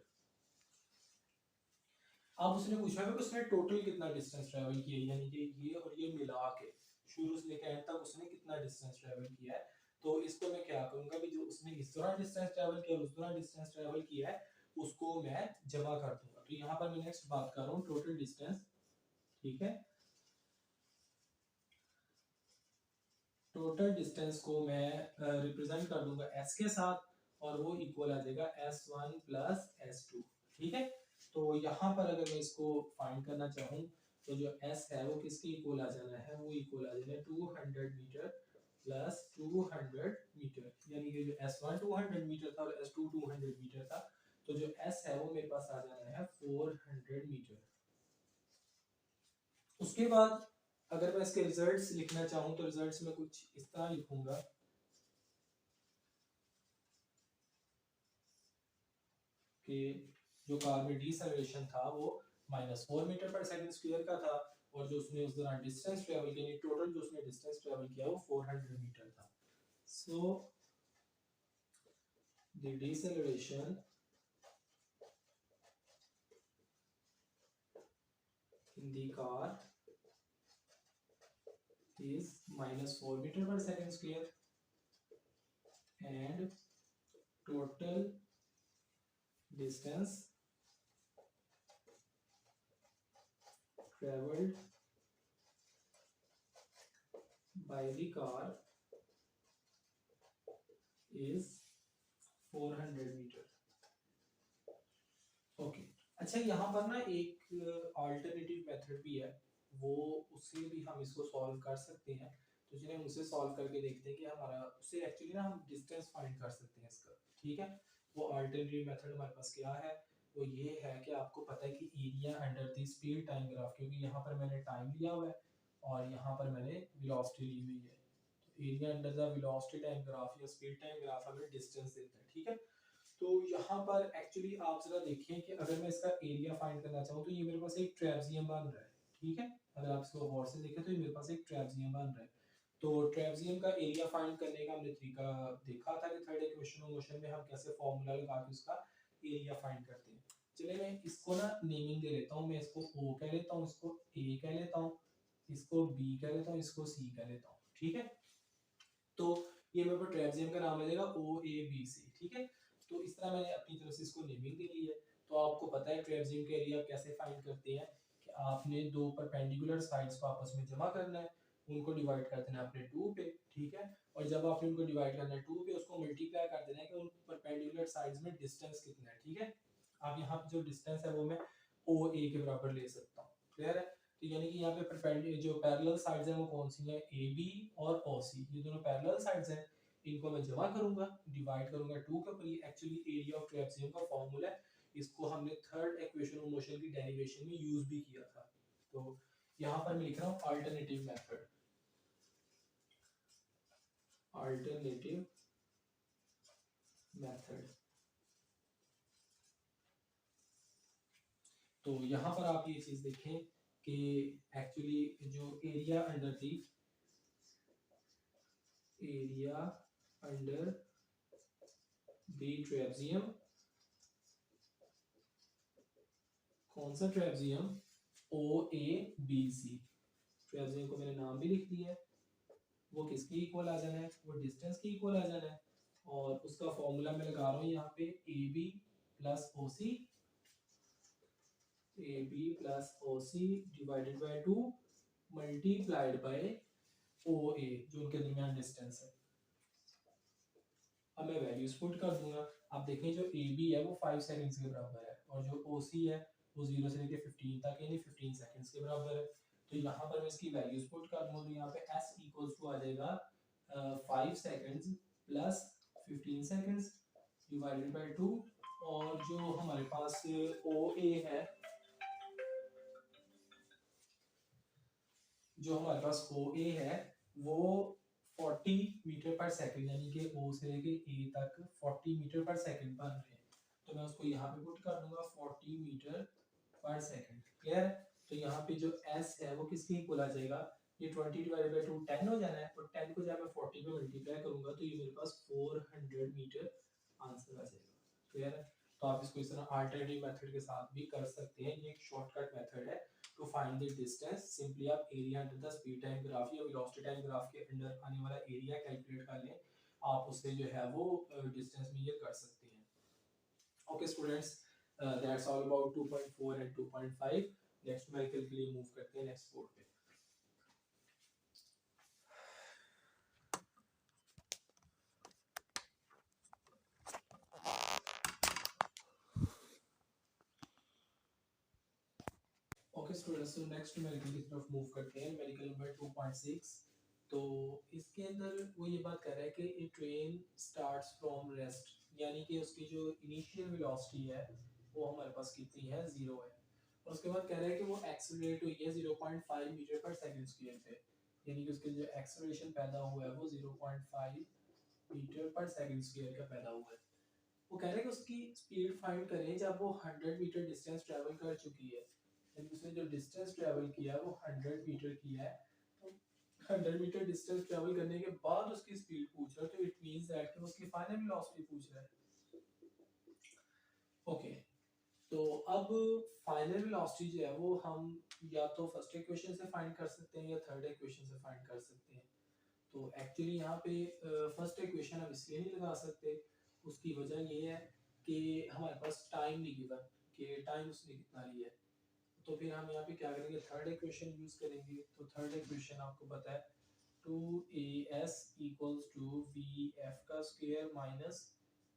अब उसने पूछा है कि उसने टोटल कितना डिस्टेंस ट्रेवल किया है, यानी कि ये और ये मिला के शुरू से लेकर एंड तक उसने कितना डिस्टेंस ट्रेवल किया है। तो इसको मैं क्या करूंगा कि जो उसने इस दौरान डिस्टेंस ट्रेवल किया उस दौरान डिस्टेंस ट्रेवल किया है उसको मैं जमा कर दूंगा। तो यहाँ पर मैं नेक्स्ट बात कर रहा हूँ टोटल डिस्टेंस। ठीक है, टोटल डिस्टेंस को मैं रिप्रेजेंट कर दूंगा S के साथ, और वो इक्वल आ जाएगा S1 प्लस S2। ठीक है, तो यहाँ पर अगर मैं इसको फाइंड करना चाहूँ तो जो S है वो किसके इक्वल आ जाना है, वो इक्वल आ जाना है 200 मीटर प्लस 200 मीटर, यानी कि जो S1 200 मीटर था और S2 200 मीटर था, तो जो S है वो मेरे पास आ जाना है 400 मीटर। उसके बाद अगर मैं इसके रिजल्ट्स लिखना चाहूँ तो रिजल्ट्स में कुछ इस तरह लिखूंगा कि जो कार में डिसेलरेशन था वो -4 मीटर पर सेकंड स्क्वायर का था, और जो उसने उस दौरान डिस्टेंस ट्रेवल किया, टोटल जो उसने डिस्टेंस ट्रेवल किया वो 400 मीटर था। So the deceleration the car is -4 meter per second square and total distance traveled by the car is 400 metre. Okay अच्छा यहाँ पर ना एक अल्टरनेटिव मेथड भी है, वो उससे भी हम इसको सॉल्व कर सकते हैं। तो चलिए हम उसे सॉल्व करके देखते हैं कि हमारा उससे एक्चुअली ना हम डिस्टेंस फाइंड कर सकते हैं इसका। ठीक है, वो अल्टरनेटिव मेथड हमारे पास क्या है, वो ये है कि आपको पता है कि area under the speed time graph, क्योंकि यहाँ पर मैंने टाइम लिया हुआ है और यहाँ पर मैंने वेलोसिटी ली हुई है। तो area under the velocity time graph या स्पीड टाइम ग्राफ हमें डिस्टेंस देता है। ठीक है, तो यहाँ पर एक्चुअली आप जरा देखिए कि अगर मैं इसका एरिया फाइंड करना चाहूँ तो ये मेरे पास एक ट्रेपजियम बन रहा है। ठीक है, अगर आप इसको गौर से देखें तो ये मेरे पास एक ट्रेपजियम बन रहा है। तो ट्रेपजियम का एरिया फाइंड करने का हमने तरीका देखा था कि थर्ड इक्वेशन मोशन में हम कैसे फॉर्मूला लगा के उसका एरिया फाइंड करते हैं। चलिए मैं इसको ना नेमिंग दे लेता हूँ, मैं इसको O कह लेता हूँ, इसको A कह लेता हूँ, इसको B कह लेता हूँ, इसको C कह लेता हूँ। ठीक है, तो ये मेरे को ट्रेपजियम का नाम मिलेगा OABC। ठीक है, तो इस तरह मैंने अपनी तरफ से इसको नेमिंग दे ली है। तो आपको पता है ट्रेपजियम के एरिया कैसे फाइंड करते हैं कि आपने दो परपेंडिकुलर साइड्स को आपस में जमा करना है, उनको डिवाइड कर देना है अपने 2 पे। ठीक है, और जब आपने उनको डिवाइड करना है 2 पे, उसको मल्टीप्लाई कर देना है कि उन परपेंडिकुलर साइड्स में डिस्टेंस कितना है। ठीक है, अब यहाँ पे जो डिस्टेंस है वो मैं OA के बराबर ले सकता हूँ। क्लियर है, तो यानी कि यहाँ पे परपेंडिकुलर जो पैरेलल साइड्स हैं वो कौन सी हैं, AB और OC, ये दोनों पैरेलल साइड्स हैं। इनको मैं जमा करूंगा, डिवाइड करूंगा 2 के ऊपर। ये एक्चुअली एरिया ऑफ ट्रेपजियम का फॉर्मूला है, इसको हमने थर्ड इक्वेशन ऑफ मोशन की डेरिवेशन में यूज भी किया था। तो यहाँ पर मैं लिख रहा हूँ अल्टरनेटिव मेथड, अल्टरनेटिव मेथड। तो यहाँ पर आप ये चीज देखें कि एक्चुअली जो एरिया अंडर दी ट्रेपजियम, कौन सा ट्रेपजियम, OABC ट्रेपजियम को मैंने नाम भी लिख दिया है। वो किसके इक्वल आ जाना है, वो डिस्टेंस के इक्वल आ जाना है, और उसका फॉर्मूला मैं लगा रहा हूँ यहाँ पे AB plus OC, AB plus OC divided by 2 multiplied bye OA जो उनके दरमियान डिस्टेंस है। अब मैं वैल्यूज पुट कर दूंगा। आप देखें जो AB है वो 5 सेकंड्स के बराबर है और जो OC है वो 0 से लेके 15 तक यानी 15 सेकंड्स के बराबर है। तो यहाँ पर मैं इसकी वैल्यूज पुट कर दूंगा, तो यहाँ पे S इक्वल्स टू आ जाएगा 5 seconds plus 15 seconds divided by 2, और जो हमारे पास OA है, जो हमारे पास OA है वो 40 मीटर पर सेकंड, यानी कि O से लेके A तक 40 मीटर पर सेकंड बन रहे हैं। तो मैं उसको यहाँ पे पुट कर दूंगा 40 मीटर पर सेकंड। क्लियर है, तो यहाँ पे जो S है वो किसके इक्वल आ जाएगा, ये 20 डिवाइडेड बाय 2 10 हो जाना है, और 10 को जब मैं 40 पे मल्टीप्लाई करूंगा तो ये मेरे पास 400 मीटर आंसर आ जाएगा। क्लियर है, तो आप इसको इस तरह अल्टरनेटिव मेथड के साथ भी कर सकते हैं, ये एक शॉर्टकट मेथड है to find the distance. Simply आप area under the speed time graph या वेलोसिटी टाइम ग्राफ के अंडर आने वाला एरिया कैलकुलेट कर लें, आप उससे जो है वो डिस्टेंस मेजर कर सकते हैं। Okay students, that's all about 2.4 and 2.5। Next numerical के लिए मूव करते हैं नेक्स्ट बोर्ड पे। ओके स्टूडेंट्स, तो नेक्स्ट न्यूमेरिकल की तरफ मूव करते हैं, न्यूमेरिकल नंबर 2.6। तो इसके अंदर वो ये बात कर रहा है कि ए ट्रेन स्टार्ट्स फ्रॉम रेस्ट, यानी कि उसकी जो इनिशियल वेलोसिटी है वो हमारे पास कितनी है, 0 है। और उसके बाद कह रहा है कि वो एक्सेलरेट हुई है 0.5 मीटर पर सेकंड स्क्वायर पे, यानी कि उसके जो एक्सेलरेशन पैदा हुआ है वो 0.5 मीटर पर सेकंड स्क्वायर का पैदा हुआ है। वो कह रहे हैं कि उसकी स्पीड फाइंड करें जब वो 100 मीटर डिस्टेंस ट्रैवल कर चुकी है, यानी उसने जो डिस्टेंस ट्रैवल किया है वो 100 मीटर किया है। तो 100 मीटर डिस्टेंस ट्रैवल करने के बाद उसकी स्पीड पूछ रहा है, तो इट मींस दैट कि उसकी फाइनल वेलोसिटी पूछ रहा है। ओके, तो अब फाइनल वेलोसिटी जो है वो हम या तो फर्स्ट इक्वेशन से फाइंड कर सकते हैं या थर्ड इक्वेशन से फाइंड कर सकते हैं। तो एक्चुअली यहाँ पे फर्स्ट इक्वेशन हम इसलिए नहीं लगा सकते, उसकी वजह ये है कि हमारे पास टाइम नहीं गिवन कि टाइम उसने कितना लिया है। तो फिर हम यहाँ पे क्या करेंगे, थर्ड इक्वेशन यूज करेंगे। तो थर्ड इक्वेशन आपको पता है 2as equals to V F का स्क्वायर माइनस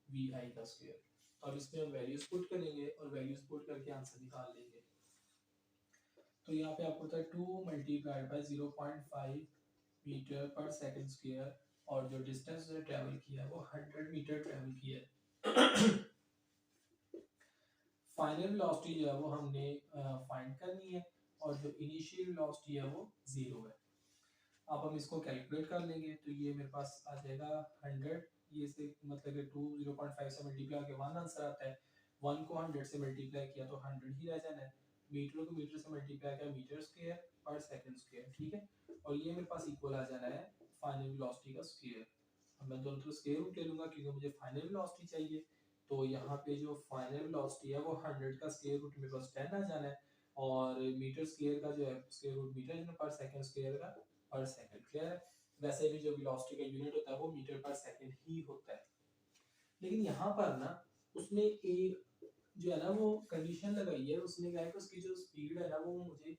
वी आई का स्क्वायर। अब इसमें हम वैल्यूज पुट करेंगे और वैल्यूज पुट करके आंसर निकाल लेंगे। तो यहाँ पे आपको पता है 2 multiplied by 0.5 metre per second square और जो डिस्टेंस ने ट्रेवल किया है वो 100 मीटर ट्रेवल किया है। फाइनल वेलोसिटी जो है वो हमने फाइंड करनी है और जो इनिशियल वेलोसिटी है वो 0 है। अब हम इसको कैलकुलेट कर लेंगे तो ये मेरे पास आ जाएगा 100, ये से मतलब कि 2 0.5 से मल्टीप्लाई करके 1 आंसर आता है। 1 को 100 से मल्टीप्लाई किया तो 100 ही रह जाना है। मीटर को मीटर से मल्टीप्लाई किया मीटर स्क्वायर पर सेकंड स्क्वायर, ठीक है। और ये मेरे पास इक्वल आ जाना है फाइनल वेलोसिटी का स्क्वायर। अब मैं दोनों तरफ स्क्वायर रूट ले लूंगा क्योंकि मुझे फाइनल वेलोसिटी चाहिए। तो यहाँ पे जो फाइनल वेलोसिटी है वो 100 का स्क्वायर रूट मेरे पास 10 आ जाना है और मीटर स्क्वायर का जो है square root metre per second square का पर सेकंड। क्लियर है। वैसे भी जो वेलोसिटी का यूनिट होता है वो मीटर पर सेकंड ही होता है। लेकिन यहाँ पर ना उसने एक जो है ना वो कंडीशन लगाई है, उसने कहा है कि उसकी जो स्पीड है ना वो मुझे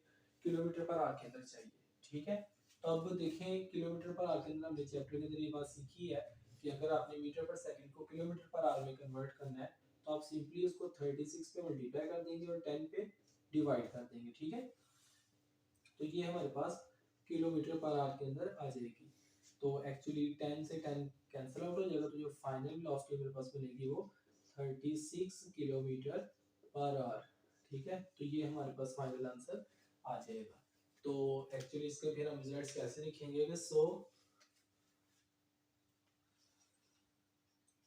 किलोमीटर पर आवर के अंदर चाहिए, ठीक है। तो अब देखें किलोमीटर पर आवर के अंदर हमने चैप्टर के अंदर ये बात सीखी है कि अगर आपने मीटर पर सेकंड को किलोमीटर पर आवर में कन्वर्ट करना है तो आप सिंपली उसको 36 पे मल्टीप्लाई कर देंगे और 10 पे डिवाइड कर देंगे, ठीक है। तो ये हमारे पास किलोमीटर पर आवर के अंदर आ जाएगी। तो एक्चुअली 10 से 10 कैंसिल आउट हो जाएगा तो जो फाइनल वेलोसिटी मेरे पास बनेगी वो 36 किलोमीटर पर आवर, ठीक है। तो ये हमारे पास फाइनल आंसर आ जाएगा। तो एक्चुअली इसके फिर हम रिजल्ट्स कैसे लिखेंगे कि so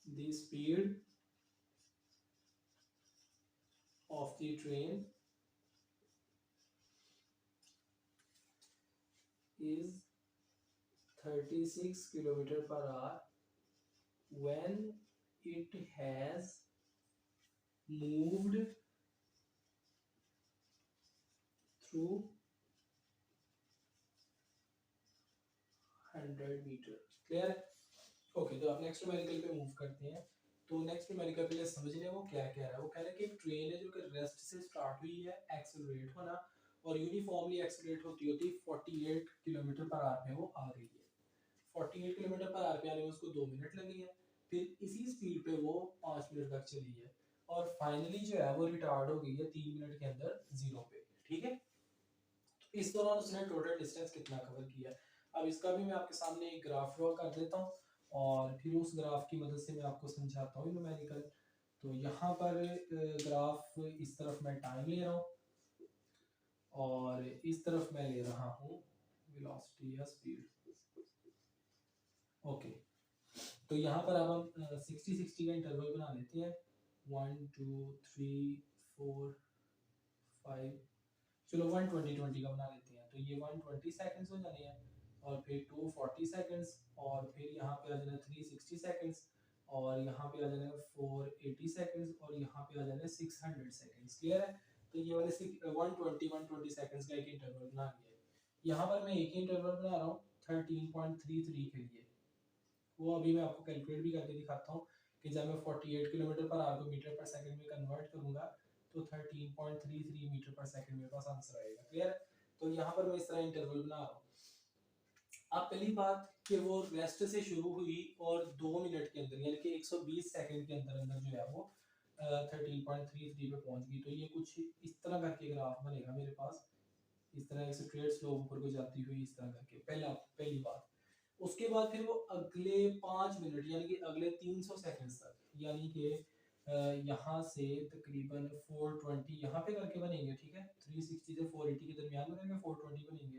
the speed of the train is 36 kilometer per hour when it has moved through 100 metre. Clear है। ओके, तो आप नेक्स्ट न्यूमेरिकल पे मूव करते हैं। तो नेक्स्ट न्यूमेरिकल पे समझ रहे हैं वो क्या कह रहा है। वो कह रहा है कि एक ट्रेन है जो कि रेस्ट से स्टार्ट हुई है एक्सेलरेट होना और यूनिफॉर्मली एक्सेलरेट होती होती 48 किलोमीटर पर आवर पे वो आ गई है। 48 किलोमीटर पर आवर पे आने में उसको 2 मिनट लगे हैं, फिर इसी स्पीड पे वो 5 मिनट तक चली है और फाइनली जो है वो रिटार्ड हो गई है 3 मिनट के अंदर 0 पे, ठीक है। तो इस दौरान उसने टोटल डिस्टेंस कितना कवर किया। अब इसका भी मैं आपके सामने एक ग्राफ ड्रॉ कर देता हूँ और फिर उस ग्राफ की मदद से मैं आपको समझाता हूँ न्यूमेरिकल। तो यहाँ पर ग्राफ इस तरफ मैं टाइम ले रहा हूँ और इस तरफ मैं ले रहा हूँ वेलोसिटी या स्पीड। ओके, तो यहाँ पर अब हम 60-60 का इंटरवल बना लेते हैं। 1 2 3 4 5, चलो 120 का बना लेते हैं। तो ये 120 सेकंड्स हो जाने हैं और फिर 240 सेकंड्स और फिर यहाँ पे आ जाना 360 सेकंड्स और यहाँ पे आ जाना 480 सेकंड्स और यहाँ पे आ जाना 600 सेकंड्स। क्लियर है। तो ये वाले 120 सेकंड्स का एक इंटरवल बना लिया है। यहाँ पर मैं एक ही इंटरवल बना रहा हूँ 13.33 के लिए। वो अभी मैं आपको कैलकुलेट भी करके दिखाता हूँ कि जब मैं 48 किलोमीटर पर आवर को मीटर पर सेकंड में कन्वर्ट करूंगा तो 13.33 मीटर पर सेकंड मेरे पास आंसर आएगा। क्लियर। तो यहाँ पर मैं इस तरह इंटरवल बना रहा हूँ। अब पहली बात कि वो रेस्ट से शुरू हुई और 2 मिनट के अंदर यानी कि 120 सेकंड के अंदर अंदर जो है वो 13.33 पे पहुंच गई। तो ये कुछ इस तरह करके ग्राफ बनेगा मेरे पास, इस तरह एक स्ट्रेट स्लोप ऊपर को जाती हुई इस तरह करके। पहली बात। उसके बाद फिर वो अगले 5 मिनट यानी कि अगले 300 सेकंड तक यानी कि यहाँ से तकरीबन 420 यहाँ पे करके बनेंगे, ठीक है। 360 से 480 के दरमियान बनेंगे, 420 बनेंगे।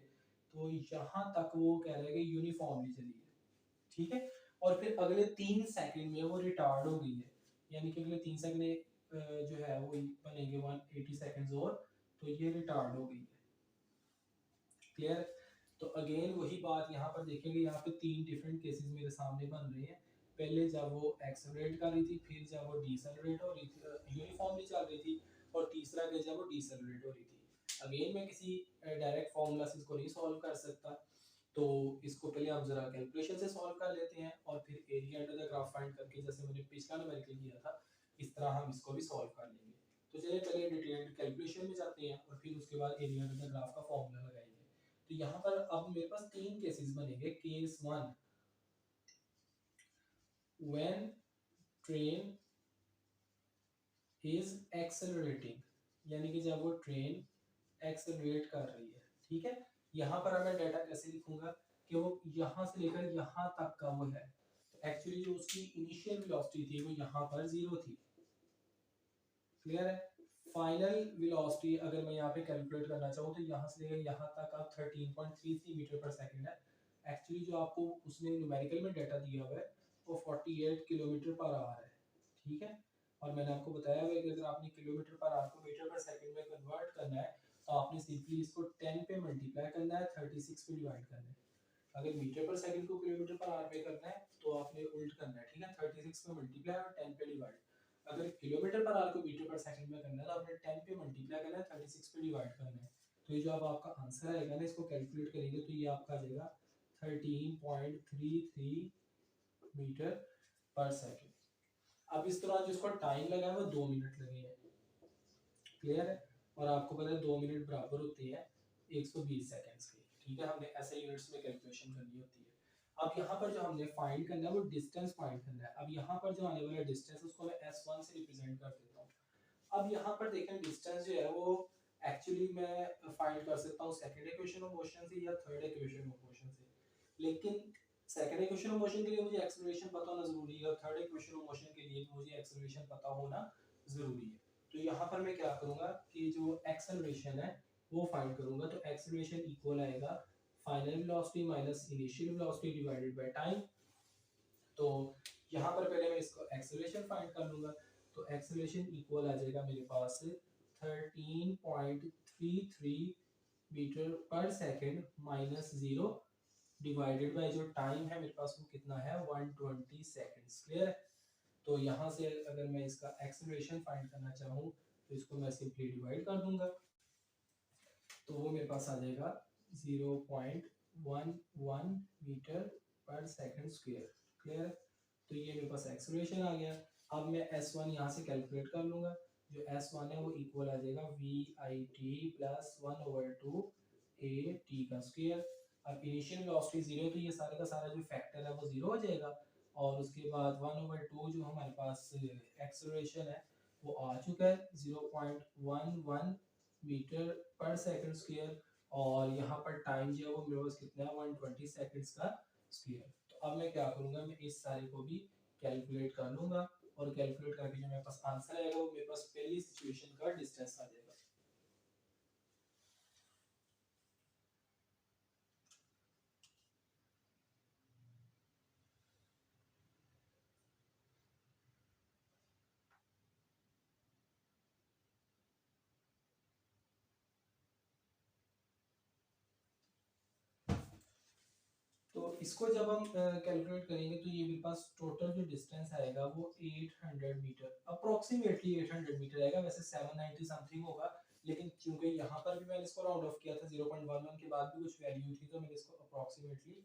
तो यहाँ तक वो कह रहे हैं कि यूनिफॉर्मली चली है, ठीक है। और फिर अगले 3 सेकंड में वो रिटार्ड हो गई है यानी कि अगले 3 सेकंड जो है वो बनेंगे 180 सेकंड्स और तो ये रिटार्ड हो गई है। क्लियर। तो अगेन वही बात यहाँ पर देखेंगे, यहाँ पे 3 डिफरेंट केसेस मेरे सामने बन रहे हैं। पहले जब वो एक्सेलरेट कर रही थी, फिर जब वो डिसेलरेट हो रही थी, यूनिफॉर्मली चल रही थी और तीसरा गेज है वो डिसेलरेट हो रही थी। अगेन मैं किसी डायरेक्ट फॉर्मूला से इसको नहीं सॉल्व कर सकता, तो इसको पहले आप जरा कैलकुलेशन से सॉल्व कर लेते हैं और फिर area under the graph find करके जैसे मैंने पिछला न्यूमेरिकल किया था इस तरह हम इसको भी सॉल्व कर लेंगे। तो चलिए पहले डिटेल्ड कैलकुलेशन में जाते हैं और फिर उसके बाद एरिया अंडर द ग्राफ का फॉर्मूला लगाएंगे। तो यहाँ पर अब मेरे पास तीन केसेस बनेंगे। Case one, when train is accelerating, यानी कि जब वो ट्रेन एक्सेलरेट कर रही है, ठीक है। यहाँ पर मैं डाटा कैसे लिखूंगा कि वो यहाँ से लेकर यहाँ तक का वो है, तो एक्चुअली जो उसकी इनिशियल वेलोसिटी थी वो यहाँ पर 0 थी, क्लियर है। फाइनल वेलोसिटी अगर मैं यहाँ पे कैलकुलेट करना चाहूँ तो यहाँ से लेकर यहाँ तक आप 13.33 मीटर पर सेकंड है। एक्चुअली जो आपको उसने न्यूमेरिकल में डाटा दिया हुआ है वो 48 किलोमीटर पर आवर है, ठीक है। और मैंने आपको बताया हुआ है कि अगर आपने किलोमीटर पर आवर को मीटर पर सेकंड में कन्वर्ट करना है तो आपने सिंपली इसको 10 पे मल्टीप्लाई करना है, 36 पे डिवाइड करना है। अगर मीटर पर सेकंड को किलोमीटर पर आवर पे करना है तो आपने उल्ट करना है, ठीक है। 36 पे मल्टीप्लाई और 10 पे डिवाइड। अगर किलोमीटर पर आवर को मीटर पर सेकंड में करना है तो आपने 10 पे मल्टीप्लाई करना है, 36 पे डिवाइड करना है। तो ये जो अब आपका आंसर आएगा ना, इसको कैलकुलेट करेंगे तो ये आपका आ जाएगा 13.33 मीटर पर सेकंड। अब इस तरह जिसको टाइम लगा है वो 2 मिनट लगे हैं, क्लियर है। और आपको पता है 2 मिनट बराबर होते हैं 120 सेकंड्स के, ठीक है। हमने ऐसे यूनिट्स में कैलकुलेशन करनी होती है। अब यहाँ पर जो हमने फाइंड करना है वो डिस्टेंस फाइंड करना है। अब यहाँ पर जो आने वाला डिस्टेंस उसको मैं S1 से रिप्रेजेंट कर देता हूँ। अब यहाँ पर देखें डिस्टेंस जो है वो एक्चुअली मैं फाइंड कर सकता हूँ सेकंड इक्वेशन ऑफ मोशन से या थर्ड इक्वेशन ऑफ मोशन से, लेकिन सेकंड इक्वेशन ऑफ मोशन के लिए मुझे एक्सेलरेशन पता होना जरूरी है और थर्ड इक्वेशन ऑफ मोशन के लिए मुझे एक्सेलरेशन पता होना जरूरी है। तो यहाँ पर मैं क्या करूंगा कि जो एक्सेलरेशन है वो फाइंड करूंगा। तो एक्सेलरेशन इक्वल आएगा final velocity minus initial velocity divided by time. तो यहाँ पर पहले मैं इसको एक्सेलरेशन फाइंड कर लूंगा। तो एक्सेलरेशन इक्वल आ जाएगा मेरे पास 13.33 metre per second minus 0 divided by जो टाइम है मेरे पास वो कितना है 120 सेकंड्स, क्लियर है। तो यहाँ से अगर मैं इसका एक्सेलरेशन फाइंड करना चाहूँ तो इसको मैं सिंपली डिवाइड कर दूंगा, तो वो मेरे पास आ जाएगा 0.11 metre per second square, clear. तो ये मेरे पास एक्सेलरेशन आ गया। अब मैं S1 यहाँ से कैलकुलेट कर लूंगा। जो S1 है वो इक्वल आ जाएगा VIT प्लस 1/2 AT का स्क्वायर। अब इनिशियल वेलोसिटी 0 तो ये सारा का सारा जो फैक्टर है वो 0 हो जाएगा और उसके बाद 1/2 जो हमारे पास एक्सेलरेशन है वो आ चुका है 0.11 मीटर पर सेकंड स्क्वायर और यहाँ पर टाइम जो है वो मेरे पास कितना है 120 सेकंड्स का स्क्वायर। तो अब मैं क्या करूँगा, मैं इस सारे को भी कैलकुलेट कर लूँगा और कैलकुलेट करके जो मेरे पास आंसर आएगा वो मेरे पास पहली सिचुएशन का डिस्टेंस आ जाएगा। तो इसको जब हम कैलकुलेट करेंगे तो ये मेरे पास टोटल जो डिस्टेंस आएगा वो 800 मीटर, अप्रोक्सीमेटली 800 मीटर आएगा। वैसे 790 समथिंग होगा, लेकिन क्योंकि यहाँ पर भी मैंने इसको राउंड ऑफ किया था 0.11 के बाद भी कुछ वैल्यू थी तो मैंने इसको अप्रोक्सीमेटली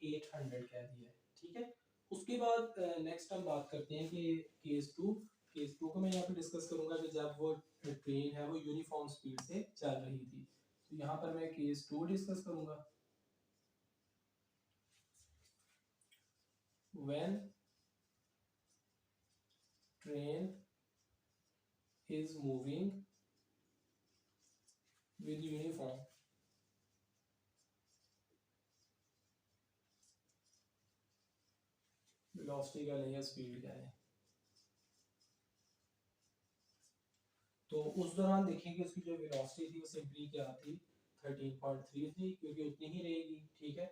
800 कह दिया है, ठीक है। उसके बाद नेक्स्ट हम बात करते हैं कि केस टू। केस टू को मैं यहाँ पे डिस्कस करूंगा कि जब वो ट्रेन है वो यूनिफॉर्म स्पीड से चल रही थी। तो यहाँ पर मैं केस टू डिस्कस करूंगा। When train is moving with uniform velocity का नहीं है, स्पीड का है। तो उस दौरान देखिए कि उसकी जो वेलोसिटी थी वो सिंपली क्या थी 13.33, क्योंकि उतनी ही रहेगी, ठीक है।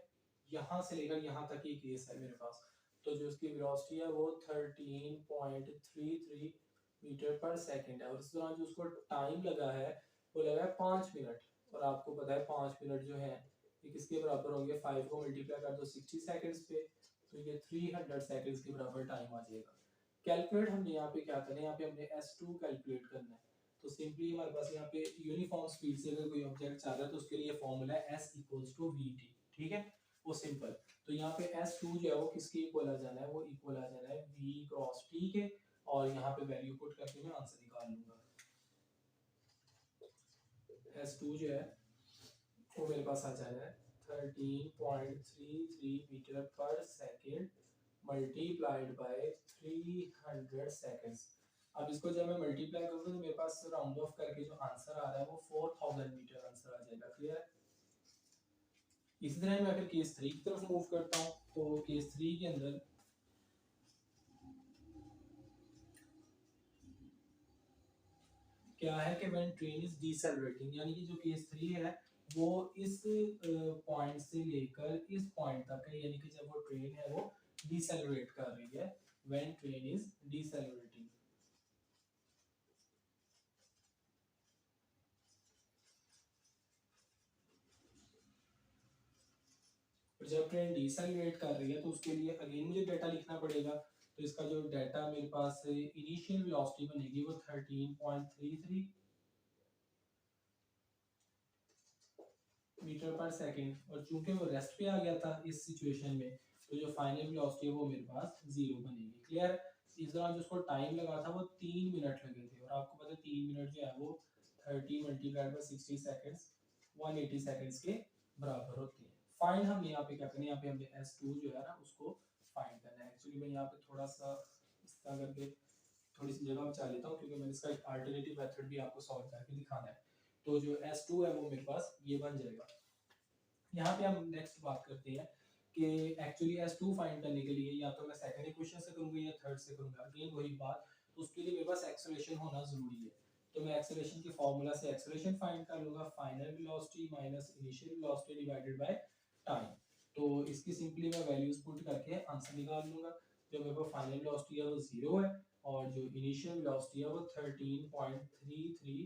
यहाँ से लेकर यहाँ तक ही केस है मेरे पास। तो जो उसकी वेलोसिटी है वो 13.33 मीटर पर सेकंड है और इस दौरान जो उसको टाइम लगा है वो लगा है 5 मिनट। और आपको पता है 5 मिनट जो है ये किसके बराबर होंगे, 5 को मल्टीप्लाई कर दो 60 सेकंड्स पे तो ये 300 सेकंड्स के बराबर टाइम आ जाएगा। कैलकुलेट हमने यहाँ पे क्या करना है, यहाँ पे हमने S2 कैलकुलेट करना है। तो सिंपली हमारे पास यहाँ पे यूनिफॉर्म स्पीड से अगर कोई ऑब्जेक्ट चल रहा है तो उसके लिए फॉर्मूला है s equals to V T, ठीक है, वो सिंपल। तो यहाँ पे s2 जो है वो किसके इक्वल आ जाना है, वो इक्वल आ जाना है v क्रॉस t के, और यहाँ पे वैल्यू पुट करके मैं आंसर निकाल लूंगा। s2 जो है वो मेरे पास आ जाना है 13.33 metre per second multiplied by 300 seconds. अब इसको जब मैं मल्टीप्लाई करूंगा तो मेरे पास राउंड ऑफ करके जो आंसर आ रहा है वो 4000 मीटर आंसर आ जाएगा। क्लियर है। इसी तरह मैं अगर केस 3 की तरफ मूव करता हूँ तो केस 3 के अंदर क्या है कि व्हेन ट्रेन इज डिसेलरेटिंग, यानी कि जो केस 3 है वो इस पॉइंट से लेकर इस पॉइंट तक है, यानी कि जब वो ट्रेन है वो डिसेलरेट कर रही है, व्हेन ट्रेन इज डिसेलरेटिंग। और जब ट्रेन डिसेलरेट कर रही है तो उसके लिए अगेन मुझे डाटा लिखना पड़ेगा। तो इसका जो डाटा मेरे पास इनिशियल वेलोसिटी बनेगी वो 13.33 मीटर पर सेकंड, और चूंकि वो रेस्ट पे आ गया था इस सिचुएशन में तो जो फाइनल वेलोसिटी है वो मेरे पास 0 बनेगी। क्लियर। इस दौरान जो उसको टाइम लगा था वो 3 मिनट लगे थे, और आपको पता है 3 मिनट जो है वो 30 मल्टीप्लाइड बाय 60 सेकंड्स 180 सेकंड्स के बराबर होती है। फाइंड हम यहाँ पे क्या करें, यहाँ पे हमें S2 जो है ना उसको फाइंड करना है। एक्चुअली मैं यहाँ पे थोड़ा सा इस तरह करके थोड़ी सी जगह बचा लेता हूँ क्योंकि मैंने इसका एक अल्टरनेटिव मेथड भी आपको सॉल्व करके दिखाना है। तो जो S2 है वो मेरे पास ये बन जाएगा। यहाँ पे हम नेक्स्ट बात करते हैं कि एक्चुअली S2 फाइंड करने के लिए या तो मैं सेकंड इक्वेशन से करूंगा या थर्ड से करूंगा, अगेन वही बात, तो उसके लिए मेरे पास एक्सेलरेशन होना जरूरी है। तो मैं एक्सेलरेशन के फार्मूला से एक्सेलरेशन फाइंड कर लूंगा, final velocity minus initial velocity divided by time. तो इसकी सिंपली मैं वैल्यूज पुट करके आंसर निकाल लूंगा। जो मेरे पास फाइनल वेलोसिटी है वो 0 है, और जो इनिशियल वेलोसिटी है वो 13.33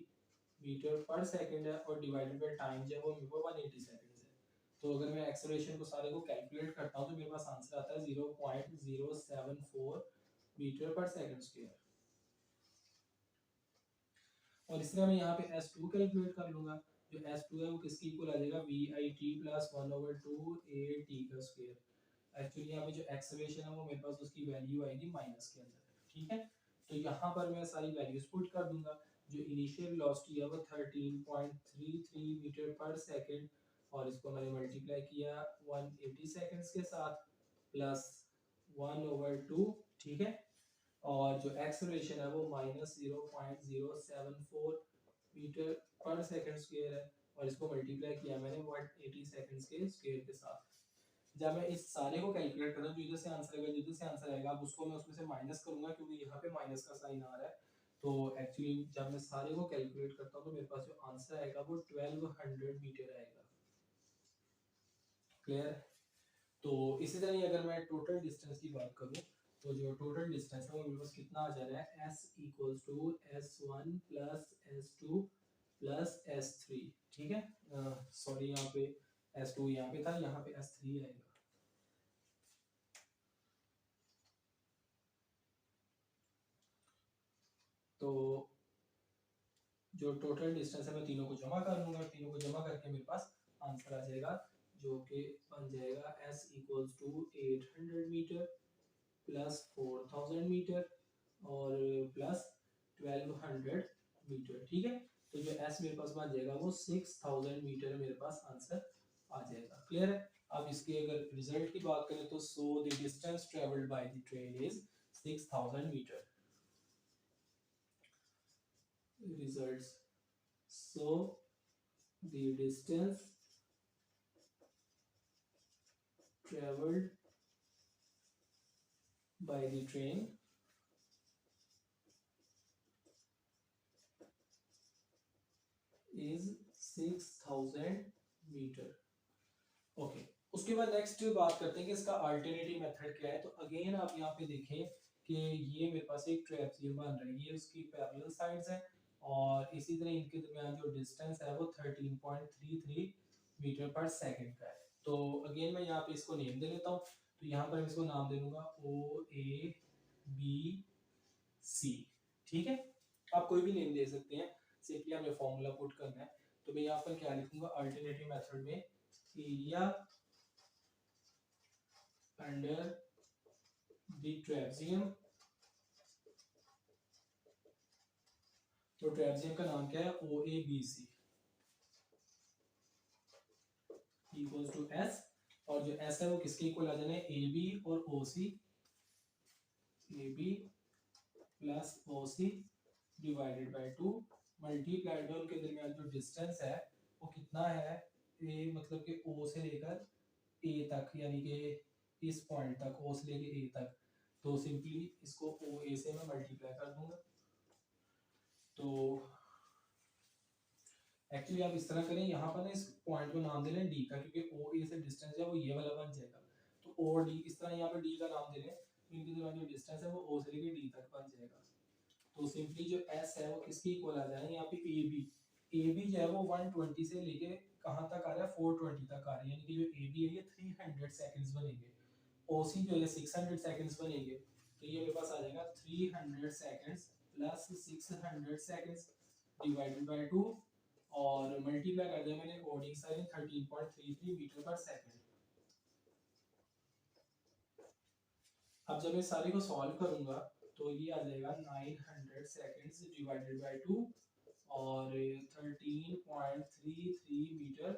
मीटर पर सेकंड है, और डिवाइडेड बाय टाइम जो है वो मेरे को 180 सेकंड्स है। तो अगर मैं एक्सेलरेशन को सारे को कैलकुलेट करता हूँ तो मेरे पास आंसर आता है 0.074 मीटर पर सेकंड स्क्वायर। और इस तरह मैं यहाँ पे S2 कैलकुलेट कर लूंगा। जो S2 है वो किसकी इक्वल आ जाएगा, VIT प्लस 1/2 AT का स्क्वायर। एक्चुअली यहाँ पे जो एक्सेलरेशन है वो मेरे पास उसकी वैल्यू आएगी माइनस के अंदर, ठीक है। तो यहाँ पर मैं सारी वैल्यूज पुट कर दूंगा। जो इनिशियल वेलोसिटी है वो 13.33 मीटर पर सेकंड, और इसको मैंने मल्टीप्लाई किया 180 सेकंड्स के साथ प्लस 1/2, ठीक है। और जो एक्सेलरेशन है वो minus 0.074 metre per second square है, और इसको मल्टीप्लाई किया मैंने 180 सेकंड्स के स्क्वायर के साथ। जब मैं इस सारे को कैलकुलेट करूँ जो इधर से आंसर आएगा, जिधर से आंसर आएगा, अब उसको मैं उसमें से माइनस करूंगा क्योंकि यहाँ पे माइनस का साइन आ रहा है। तो एक्चुअली जब मैं सारे को कैलकुलेट करता हूँ तो मेरे पास जो आंसर आएगा वो 1200 मीटर आएगा। क्लियर। तो इसी तरह ही अगर मैं टोटल डिस्टेंस की बात करूँ तो जो टोटल डिस्टेंस है वो मेरे पास कितना आ जा रहा है, S equals to S1 plus S2 plus S3, ठीक है। सॉरी यहाँ पे S2 यहाँ पे था, यहाँ पे S3 आएगा। तो जो टोटल डिस्टेंस है मैं तीनों को जमा कर लूंगा, तीनों को जमा करके मेरे पास आंसर आ जाएगा जो कि बन जाएगा S equals to 800 metre plus 4000 metre और प्लस 1200 मीटर, ठीक है। तो जो S मेरे पास बन जाएगा वो 6000 मीटर मेरे पास आंसर आ जाएगा। क्लियर है। अब इसके अगर रिजल्ट की बात करें तो so the distance travelled by the train is 6000 metre. Results. So the distance traveled by the train is 6000 metre. Okay, उसके बाद नेक्स्ट बात करते हैं कि इसका अल्टरनेटिव मेथड क्या है। तो अगेन आप यहाँ पे देखें कि ये मेरे पास एक ट्रेपेजियम बन रहा है, ये उसकी पैरेलल साइड्स है, और इसी तरह इनके दरमियान जो डिस्टेंस है वो 13.33 मीटर पर सेकंड का है। तो अगेन मैं यहाँ पे इसको नेम दे लेता हूँ। तो यहाँ पर मैं इसको नाम दे दूंगा OABC, ठीक है। आप कोई भी नेम दे सकते हैं। सिंपली हमें फॉर्मूला पुट करना है। तो मैं यहाँ पर क्या लिखूंगा, अल्टरनेटिव मेथड में एरिया अंडर द ट्रेपेजियम, तो ट्रेपेजियम का नाम क्या है, O A B C equals to S, और जो एस है वो किसके इक्वल आ जाना है, ए बी और O C, A B plus O C divided by 2 multiplied में उनके दरमियान जो डिस्टेंस है वो कितना है, ए मतलब कि ओ से लेकर ए तक, यानी कि इस पॉइंट तक, ओ से लेकर ए तक, तो सिंपली इसको ओ ए से मैं मल्टीप्लाई कर दूंगा। तो एक्चुअली आप इस तरह करें, यहाँ पर ना इस पॉइंट को नाम दे लें डी का, क्योंकि ओ ए से डिस्टेंस है वो ये वाला बन जाएगा, तो ओ डी इस तरह यहाँ पर डी का नाम दे लें, तो इनके दरमियान जो डिस्टेंस है वो ओ से लेकर डी तक बन जाएगा। तो सिंपली जो एस है वो किसकी इक्वल आ जाएगा, यहाँ पे ए बी जो है वो 120 से लेके कहाँ तक आ रहा है, 420 तक आ रहा है, यानी कि जो ए बी है ये 300 सेकंड्स बनेंगे, ओसी जो है 600 सेकंड्स बनेंगे, तो ये मेरे पास आ जाएगा 300 seconds plus 600 seconds divided by 2, और मल्टीप्लाई कर दिया मैंने OD sign 13.33 metre per second. अब जब मैं सारे को सॉल्व करूंगा तो ये आ जाएगा 900 सेकंड्स डिवाइडेड बाय 2 और 13.33 मीटर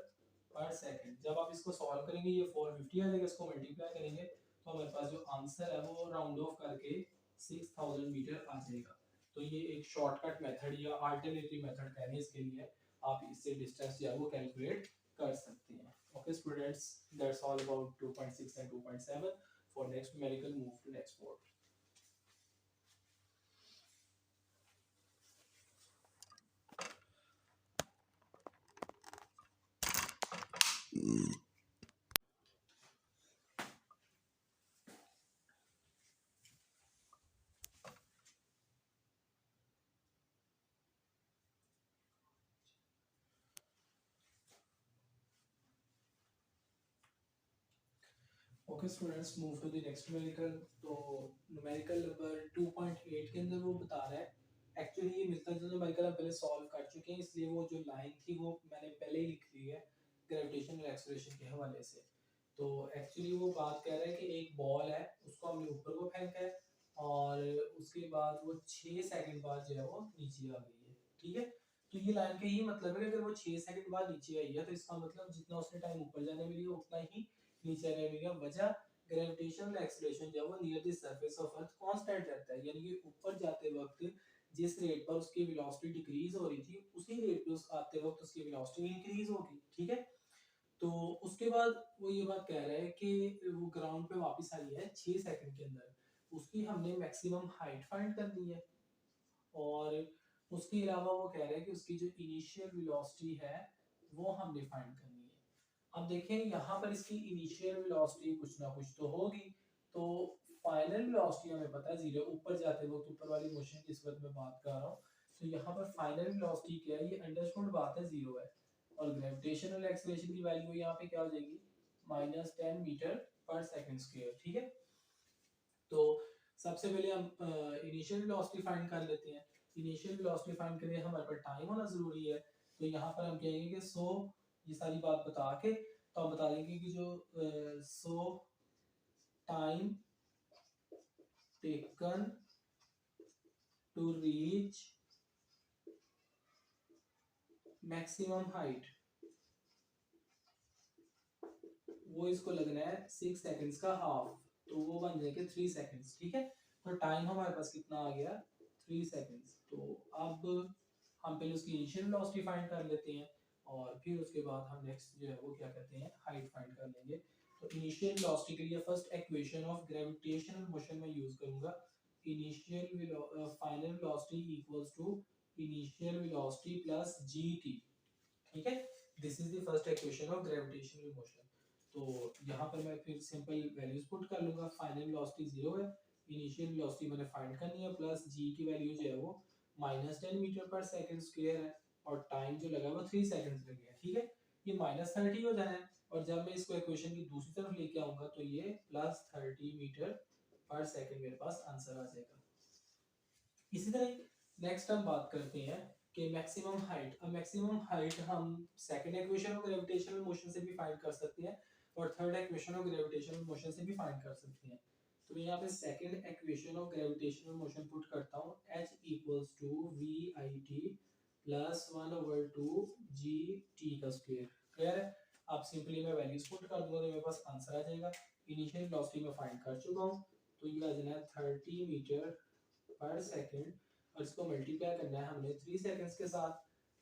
पर सेकंड। जब आप इसको सॉल्व करेंगे ये 450 आ जाएगा, इसको मल्टीप्लाई करेंगे तो हमारे पास जो आंसर है वो राउंड ऑफ करके 6000 मीटर आ जाएगा। तो ये एक शॉर्टकट मेथड या अल्टरनेटिव मेथड कहने इसके लिए, आप इससे डिस्टेंस जो है वो कैलकुलेट कर सकते हैं। Okay students, that's all about 2.6 and 2.7. For next numerical, move to next board. Okay students, move to the next numerical. तो न्यूमेरिकल नंबर 2.8 के अंदर वो बता रहा है, एक्चुअली ये मिलता जुलता न्यूमेरिकल हम पहले सॉल्व कर चुके हैं, इसलिए वो जो लाइन थी वो मैंने पहले ही लिख ली है ग्रेविटेशनल एक्सेलरेशन के हवाले से। तो एक्चुअली वो बात कर रहा है कि एक बॉल है, उसको हमने ऊपर को फेंका है और उसके बाद वो 6 सेकंड बाद जो है वो नीचे आ गई है, ठीक है। तो ये लाइन का यही मतलब है कि अगर वो 6 सेकंड बाद नीचे आई है तो इसका मतलब जितना उसने टाइम ऊपर जाने में लिया उतना ही नीचे आने में लिया। वजह, ग्रेविटेशनल एक्सेलरेशन जो है वो near the surface of earth constant रहता है, यानी कि ऊपर जाते वक्त जिस रेट पर उसकी वेलोसिटी डिक्रीज हो रही थी उसी रेट पे उस आते वक्त उसकी वेलोसिटी इंक्रीज होगी, ठीक है। तो उसके बाद वो ये बात कह रहा है कि वो ग्राउंड पे वापस आई है 6 सेकंड के अंदर, उसकी हमने मैक्सिमम हाइट फाइंड करनी है, और उसके अलावा वो कह रहा है कि उसकी जो इनिशियल वेलोसिटी है वो हमने फाइंड करनी है। अब देखें यहाँ पर इसकी इनिशियल वेलोसिटी कुछ ना कुछ तो होगी, तो फाइनल वेलोसिटी हमें पता है जीरो, ऊपर जाते वक्त ऊपर वाली मोशन की सूरत में बात कर रहा हूँ, तो यहाँ पर फाइनल वेलोसिटी क्या है, ये अंडरस्टूड बात है जीरो है, और ग्रेविटेशनल एक्सेलरेशन की वैल्यू यहाँ पे क्या हो जाएगी, -10 मीटर पर सेकंड स्क्वायर, ठीक है। तो सबसे पहले हम इनिशियल वेलोसिटी फाइंड कर लेते हैं। इनिशियल वेलोसिटी फाइंड करने हमारे पास टाइम होना जरूरी है, तो यहाँ पर हम कहेंगे कि 100, ये सारी बात बता के तो हम बता देंगे कि जो 100 time taken to reach maximum height, वो इसको लगना है 6 सेकंड्स का हाफ, तो वो बन जाएगा 3 सेकंड्स, ठीक है। तो टाइम हमारे पास कितना आ गया, 3 सेकंड्स। तो अब हम पहले उसकी इनिशियल वेलोसिटी फाइंड कर लेते हैं और फिर उसके बाद हम नेक्स्ट जो है वो क्या करते हैं, हाइट फाइंड कर लेंगे। तो इनिशियल वेलोसिटी के लिए first equation of gravitational motion में यूज करूंगा, initial final velocity equals to initial velocity plus G T, ठीक है। This is the first equation of gravitational motion. तो यहाँ पर मैं फिर सिंपल वैल्यूज पुट कर लूंगा, फाइनल वेलोसिटी 0 है, इनिशियल वेलोसिटी मैंने फाइंड करनी है, प्लस जी की वैल्यू जो है वो -10 मीटर पर सेकंड स्क्वायर है, और टाइम जो लगा वो 3 सेकंड्स लगे हैं, ठीक है। ये -30 हो जाना है, और जब मैं इसको इक्वेशन की दूसरी तरफ लेके आऊंगा तो ये +30 मीटर पर सेकंड मेरे पास आंसर आ जाएगा। इसी तरह नेक्स्ट हम बात करते हैं कि मैक्सिमम हाइट हम second equation of gravitational motion से भी फाइंड कर सकते हैं और third equation of gravitational motion से भी फाइंड कर सकते हैं। तो मैं यहाँ पे second equation of gravitational motion put करता हूँ, h equals to V I T plus 1/2 G T का स्क्वायर। क्लियर है? आप सिंपली मैं वैल्यूज पुट कर दूंगा तो मेरे पास आंसर आ जाएगा। इनिशियल वेलोसिटी मैं फाइंड कर चुका हूँ, तो ये आ जाना है 30 मीटर पर सेकंड और इसको मल्टीप्लाई करना है हमने 3 सेकंड्स के साथ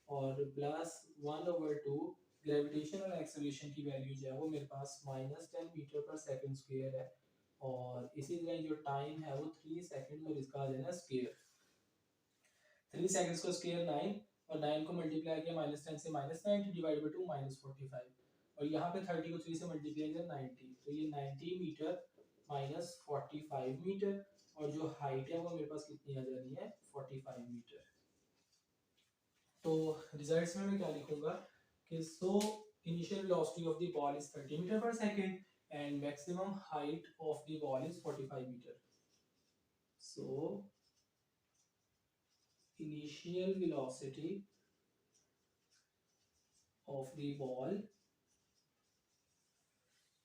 और प्लस 1/2 ग्रेविटेशनल एक्सेलरेशन की वैल्यू जो है वो मेरे पास -10 मीटर पर सेकंड स्क्वायर है और इसी तरह जो टाइम है वो 3 सेकंड और इसका आ जाना स्क्वायर। 3 सेकंड्स का स्क्वायर 9 और 9 को मल्टीप्लाई किया -10 से -90 डिवाइड बाय 2 -45 और यहाँ पे 30 को 3 से मल्टीप्लाई किया 90, तो ये 90 मीटर -45 मीटर और जो हाइट है वो मेरे पास कितनी आ जा रही है 45 मीटर। तो रिजल्ट्स में मैं क्या लिखूंगा कि so initial velocity of the ball is 30 metre per second and maximum height of the ball is 45 metre. So initial velocity of the ball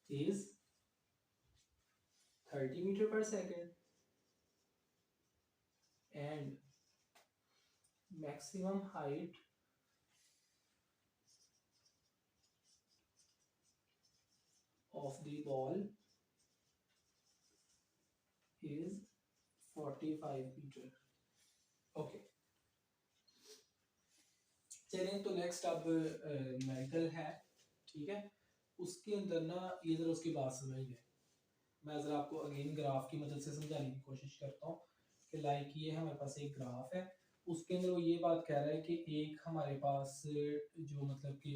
is 30 meter per second and maximum height of the ball is 45 meter। Okay चलें तो next अब numerical है, ठीक है। उसके अंदर ना ये जरा उसकी बात समझिए, मैं जरा आपको अगेन ग्राफ की मदद से समझाने की कोशिश करता हूँ कि लाइक ये हमारे पास एक ग्राफ है, उसके अंदर वो ये बात कह रहा है कि एक हमारे पास जो मतलब कि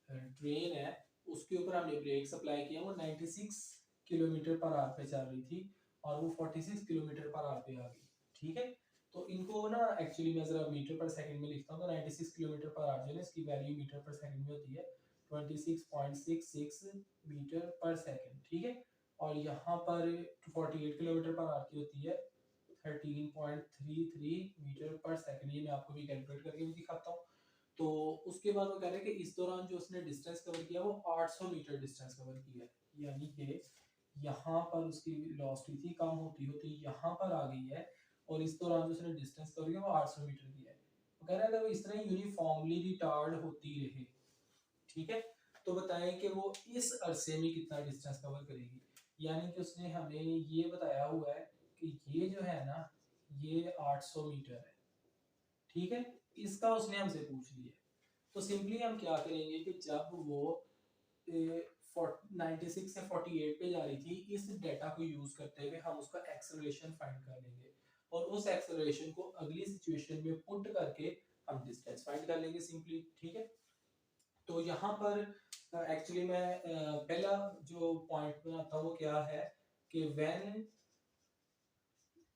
ट्रेन है उसके ऊपर हमने ब्रेक सप्लाई किया, वो 96 किलोमीटर पर आवर पे चल रही थी और वो 46 किलोमीटर पर आवर पे आ गई, ठीक है। तो इनको ना एक्चुअली मैं जरा मीटर पर सेकंड में लिखता हूँ, तो 96 किलोमीटर पर आवर जो है इसकी वैल्यू मीटर पर सेकंड में होती है 26.66 मीटर पर सेकंड, ठीक है। और यहाँ पर 48 किलोमीटर पर आवर की होती है 13.33 मीटर पर सेकंड। ये मैं आपको भी कैलकुलेट करके भी दिखाता हूँ। तो उसके बाद वो कह रहे हैं कि इस दौरान जो उसने डिस्टेंस कवर किया वो 800 मीटर डिस्टेंस कवर किया है, यानी कि यहाँ पर उसकी वेलोसिटी थी कम होती होती यहाँ पर आ गई है और इस दौरान जो उसने डिस्टेंस कवर किया वो 800 मीटर किया है। वो कह रहा है अगर वो इस तरह यूनिफॉर्मली रिटार्ड होती रहे, ठीक है, तो बताएं कि वो इस अरसे में कितना डिस्टेंस कवर करेगी। यानी कि उसने हमें ये बताया हुआ है कि ये जो है ना ये 800 मीटर है, ठीक है, इसका उसने हमसे पूछ लिया। तो सिंपली हम क्या करेंगे कि जब वो 96 से 48 पे जा रही थी, इस डेटा को यूज करते हुए हम उसका एक्सेलरेशन फाइंड कर लेंगे और उस एक्सेलरेशन को अगली सिचुएशन में पुट करके हम डिस्टेंस फाइंड कर लेंगे सिंपली, ठीक है। तो यहाँ पर एक्चुअली मैं पहला जो पॉइंट बनाता हूँ वो क्या है कि when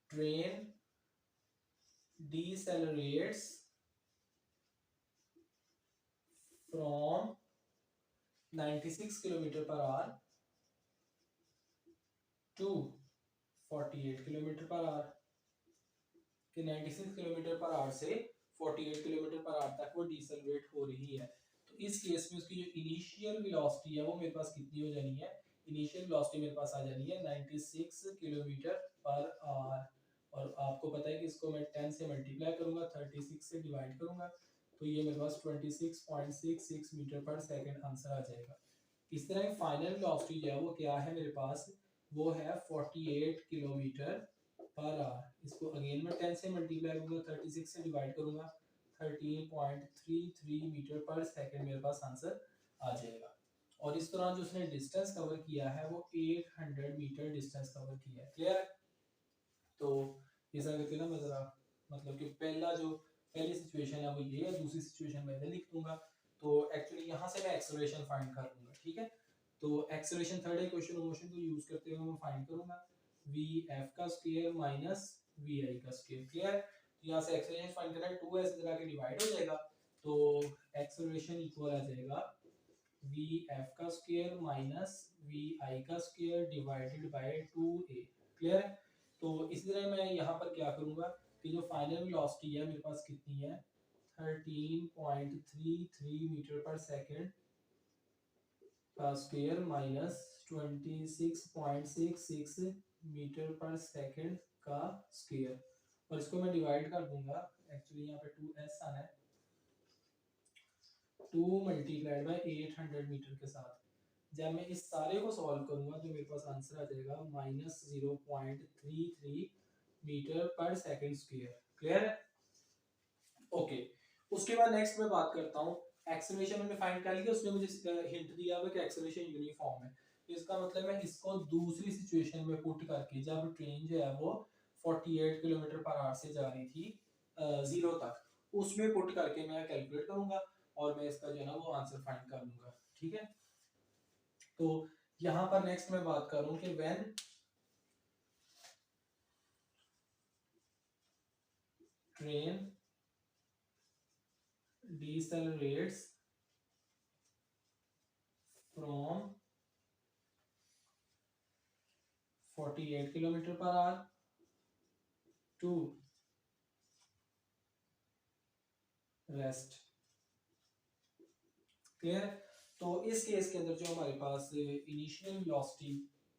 train decelerates from 96 kilometre per hour to 48 kilometre per hour, कि 96 किलोमीटर पर आवर से 48 किलोमीटर पर आवर तक वो डिसेलरेट हो रही है। तो इस केस में उसकी जो इनिशियल वेलोसिटी है वो मेरे पास कितनी हो जानी है, इनिशियल वेलोसिटी मेरे पास आ जानी है 96 किलोमीटर पर आवर और आपको पता है कि इसको मैं 10 से मल्टीप्लाई करूंगा, 36 से डिवाइड करूंगा, तो ये मेरे पास 26.66 मीटर पर सेकंड आंसर आ जाएगा। इस तरह फाइनल वेलोसिटी जो है वो क्या है मेरे पास, वो है 48 किलोमीटर पर आवर। इसको अगेन मैं 10 से मल्टीप्लाई करूंगा, 36 से डिवाइड करूंगा, 13.33 मीटर पर सेकंड मेरे पास आंसर आ जाएगा। और इस दौरान जो उसने डिस्टेंस कवर किया है वो 800 मीटर डिस्टेंस कवर किया है। क्लियर है? तो इस तरह करके ना मैं जरा मतलब कि पहली सिचुएशन है वो ये है, दूसरी सिचुएशन मैं लिख दूंगा। तो एक्चुअली यहाँ से मैं एक्सेलरेशन फाइंड कर लूंगा, ठीक है। तो acceleration third equation of motion को यूज करते हुए मैं फाइंड करूंगा वी एफ का स्क्वायर माइनस वी आई का स्क्वायर। क्लियर? तो यहाँ से एक्सेलरेशन फाइंड करना है, 2 ऐसे तरह के डिवाइड हो जाएगा, तो एक्सेलरेशन इक्वल आ जाएगा वी एफ का स्क्वायर माइनस वी आई का square divided bye 2a। Clear है? तो इसी तरह मैं यहाँ पर क्या करूंगा कि जो फाइनल वेलोसिटी है मेरे पास कितनी है 13.33 मीटर पर सेकंड का square minus 26.66 metre per second का स्क्वायर, और इसको मैं डिवाइड कर दूंगा। एक्चुअली यहाँ पे 2s आना है, 2 मल्टीप्लाइड बाय 800 मीटर के साथ। जब मैं इस सारे को सॉल्व करूंगा तो मेरे पास आंसर आ जाएगा -0.33 metre per second square. Clear है? ओके। उसके बाद नेक्स्ट मैं बात करता हूँ, एक्सेलरेशन मैंने फाइंड कर लिया, उसने मुझे हिंट दिया हुआ कि एक्सेलरेशन यूनिफॉर्म है। तो इसका मतलब मैं इसको दूसरी सिचुएशन में पुट करके, जब ट्रेन जो है वो 48 किलोमीटर पर आवर से जा रही थी 0 तक, उसमें पुट करके मैं कैलकुलेट करूंगा और मैं इसका जो है ना वो आंसर फाइंड कर लूंगा। ठीक है, तो यहां पर नेक्स्ट मैं बात करूं कि when train decelerates from 48 kilometre per hour to rest. Clear? तो इस केस के अंदर जो हमारे पास इनिशियल वेलोसिटी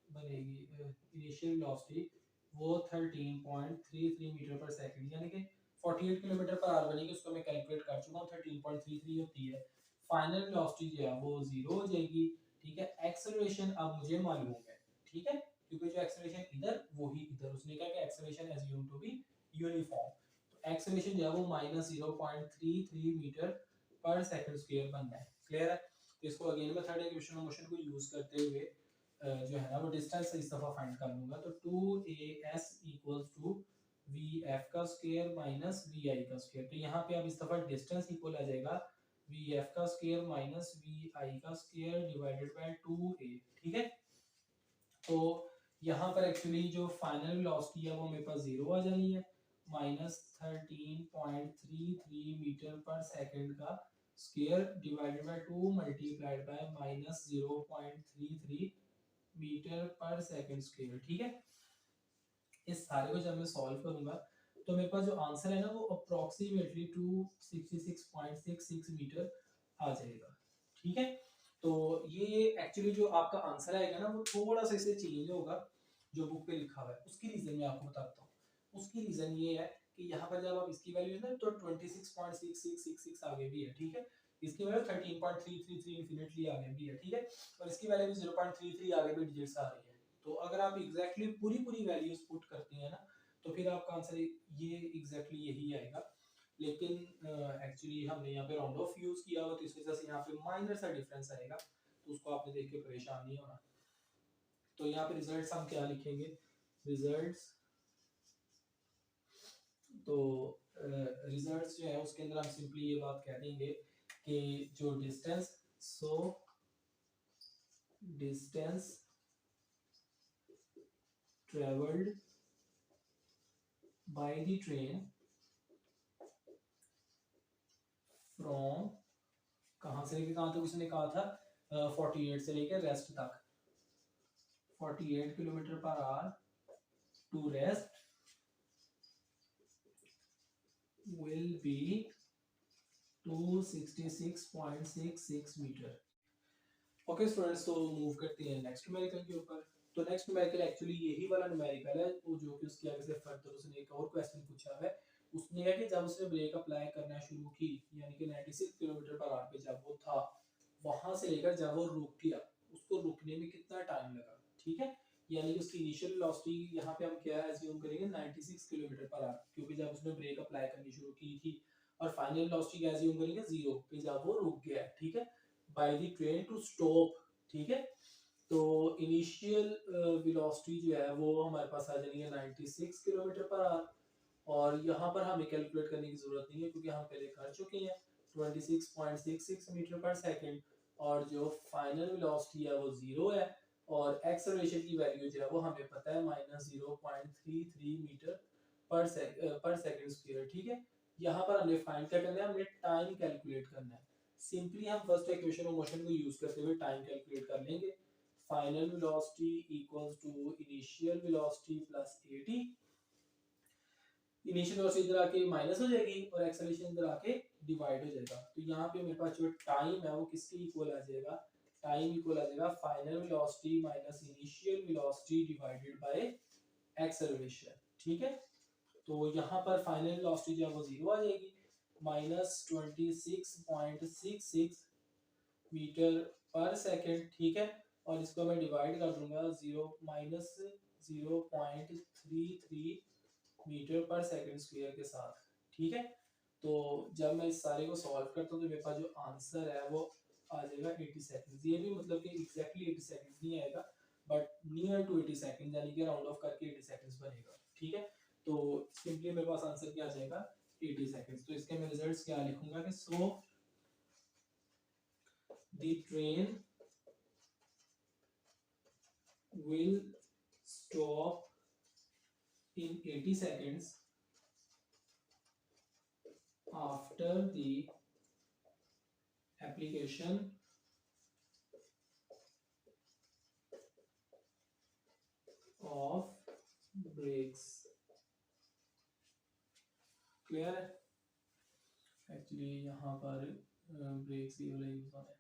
बनेगी, इनिशियल वेलोसिटी वो 13.33 मीटर पर सेकंड, यानी कि 48 किलोमीटर पर आवर बनेगी, उसको मैं कैलकुलेट कर चुका हूँ, 13.33 होती है। फाइनल वेलोसिटी जो है वो 0 हो जाएगी। ठीक है, एक्सेलरेशन अब मुझे मालूम है। ठीक है, क्योंकि जो एक्सेलरेशन इधर वही इधर, उसने कहा कि acceleration assume to be uniform, तो एक्सेलरेशन जो है वो -0.33 मीटर पर सेकंड स्क्वायर बनना है। क्लियर है? तो इसको अगेन मैं थर्ड इक्वेशन ऑफ मोशन को यूज करते हुए जो है ना वो डिस्टेंस इस दफा फाइंड कर लूंगा। तो 2as इक्वल्स टू vf का स्क्वायर माइनस vi का स्क्वायर। तो यहाँ पे अब इस दफा डिस्टेंस इक्वल आ जाएगा vf का स्क्वायर माइनस vi का स्क्वायर डिवाइडेड बाय 2a। ठीक है, तो यहाँ पर एक्चुअली जो फाइनल वेलोसिटी है वो मेरे पास 0 आ जानी है, -13.33 मीटर पर सेकंड का square divided by 2 multiplied by -0.33 metre per second square. ठीक है, इस सारे को जब मैं सॉल्व करूंगा तो मेरे पास जो आंसर है ना वो अप्रोक्सीमेटली 266.66 मीटर आ जाएगा। ठीक है, तो ये एक्चुअली जो आपका आंसर आएगा ना वो थोड़ा सा इससे चेंज होगा जो बुक पे लिखा हुआ है। उसकी रीजन मैं आपको बताता हूँ। उसकी रीजन ये है कि यहाँ पर जब आप इसकी वैल्यू है ना तो 26.6666 आगे भी है। ठीक है, इसकी वैल्यू 13.333 इनफिनिटली आगे भी है। ठीक है, और इसकी वैल्यू भी 0.33 आगे भी डिजिट्स आ रही है। तो अगर आप एग्जैक्टली पूरी वैल्यूज पुट करते हैं ना तो फिर आपका आंसर ये एग्जैक्टली यही आएगा। लेकिन एक्चुअली हमने यहाँ पे राउंड ऑफ यूज किया हुआ तो इस वजह से यहाँ पे माइनर सा डिफरेंस आएगा, तो उसको आपने देख के परेशान नहीं होना। तो यहाँ पे रिजल्ट्स हम क्या लिखेंगे, रिजल्ट्स, तो रिजल्ट्स जो है उसके अंदर हम सिंपली ये बात कह देंगे कि जो distance, so distance travelled by the train from, कहां से लेके कहां तक उसने कहा था, 48 से लेकर रेस्ट तक, 48 kilometre per hour to rest will be 266.66 metre. Okay students, तो मूव करते हैं नेक्स्ट न्यूमेरिकल के ऊपर। तो नेक्स्ट न्यूमेरिकल एक्चुअली यही वाला न्यूमेरिकल है वो जो कि उसके आगे से फर्दर उसने एक और क्वेश्चन पूछा है। उसने है कि जब उसने ब्रेक अप्लाई करना शुरू की, यानी कि 96 किलोमीटर पर आवर पे जब वो था, वहां से लेकर जब वो रुक गया, उसको रुकने में कितना टाइम लगा। ठीक है, यानी कि उसकी इनिशियल वेलोसिटी यहाँ पे हम क्या एज्यूम करेंगे 96 किलोमीटर पर आवर, क्योंकि जब उसने ब्रेक अप्लाई करनी शुरू की थी, और फाइनल वेलोसिटी क्या एज्यूम करेंगे 0 पे जब वो रुक गया। ठीक है, by the train to stop. ठीक है, तो इनिशियल वेलोसिटी जो है वो हमारे पास आ जानी है 96 किलोमीटर पर आवर, और यहाँ पर हमें कैलकुलेट करने की जरूरत नहीं है क्योंकि हम पहले कर चुके हैं 26.66 मीटर पर सेकंड, और जो फाइनल वेलोसिटी है वो 0 है, और एक्सेलरेशन की वैल्यू जो है वो हमें पता है -0.33 मीटर पर सेकंड स्क्वायर। ठीक है, यहाँ पर हमें फाइंड क्या करना है, हमें टाइम कैलकुलेट करना है। सिंपली हम फर्स्ट इक्वेशन ऑफ मोशन को यूज करते हुए टाइम कैलकुलेट कर लेंगे। Final velocity equals to initial velocity plus 80। Initial velocity इधर आके माइनस हो जाएगी और एक्सेलरेशन इधर आके डिवाइड हो जाएगा। तो यहाँ पे मेरे पास जो टाइम है वो किसके इक्वल आ जाएगा, टाइम इक्वल आ जाएगा final velocity minus initial velocity divided by acceleration. ठीक है, तो यहाँ पर फाइनल वेलोसिटी जो है वो 0 आ जाएगी, -26.66 मीटर पर सेकंड। ठीक है, और इसको मैं डिवाइड कर दूंगा 0.33 मीटर पर सेकंड स्क्वायर के साथ। ठीक है, तो जब मैं इस सारे को सॉल्व करता हूँ तो मेरे पास जो आंसर है वो आ जाएगा 80 सेकंड्स। ये भी मतलब कि एग्जैक्टली 80 सेकंड्स नहीं आएगा, बट नियर टू 80 सेकंड्स, यानी कि राउंड ऑफ करके 80 सेकंड्स बनेगा। ठीक है, तो सिंपली मेरे पास आंसर क्या आ जाएगा 80 सेकंड्स। तो इसके मैं रिजल्ट्स क्या लिखूंगा कि so the train will stop in 80 seconds after the application of brakes। Clear है, एक्चुअली यहाँ पर ब्रेक्स ये वाला यूज होना है।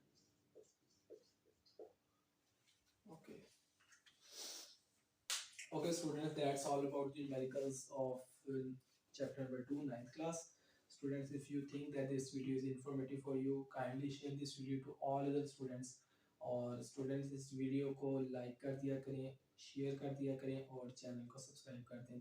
Okay okay students, that's all about the numericals of chapter number 2 9th class. Students, if you think that this video is informative for you, kindly share this video to all other students। और students इस video को like कर दिया करें, share कर दिया करें और चैनल को सब्सक्राइब कर दें।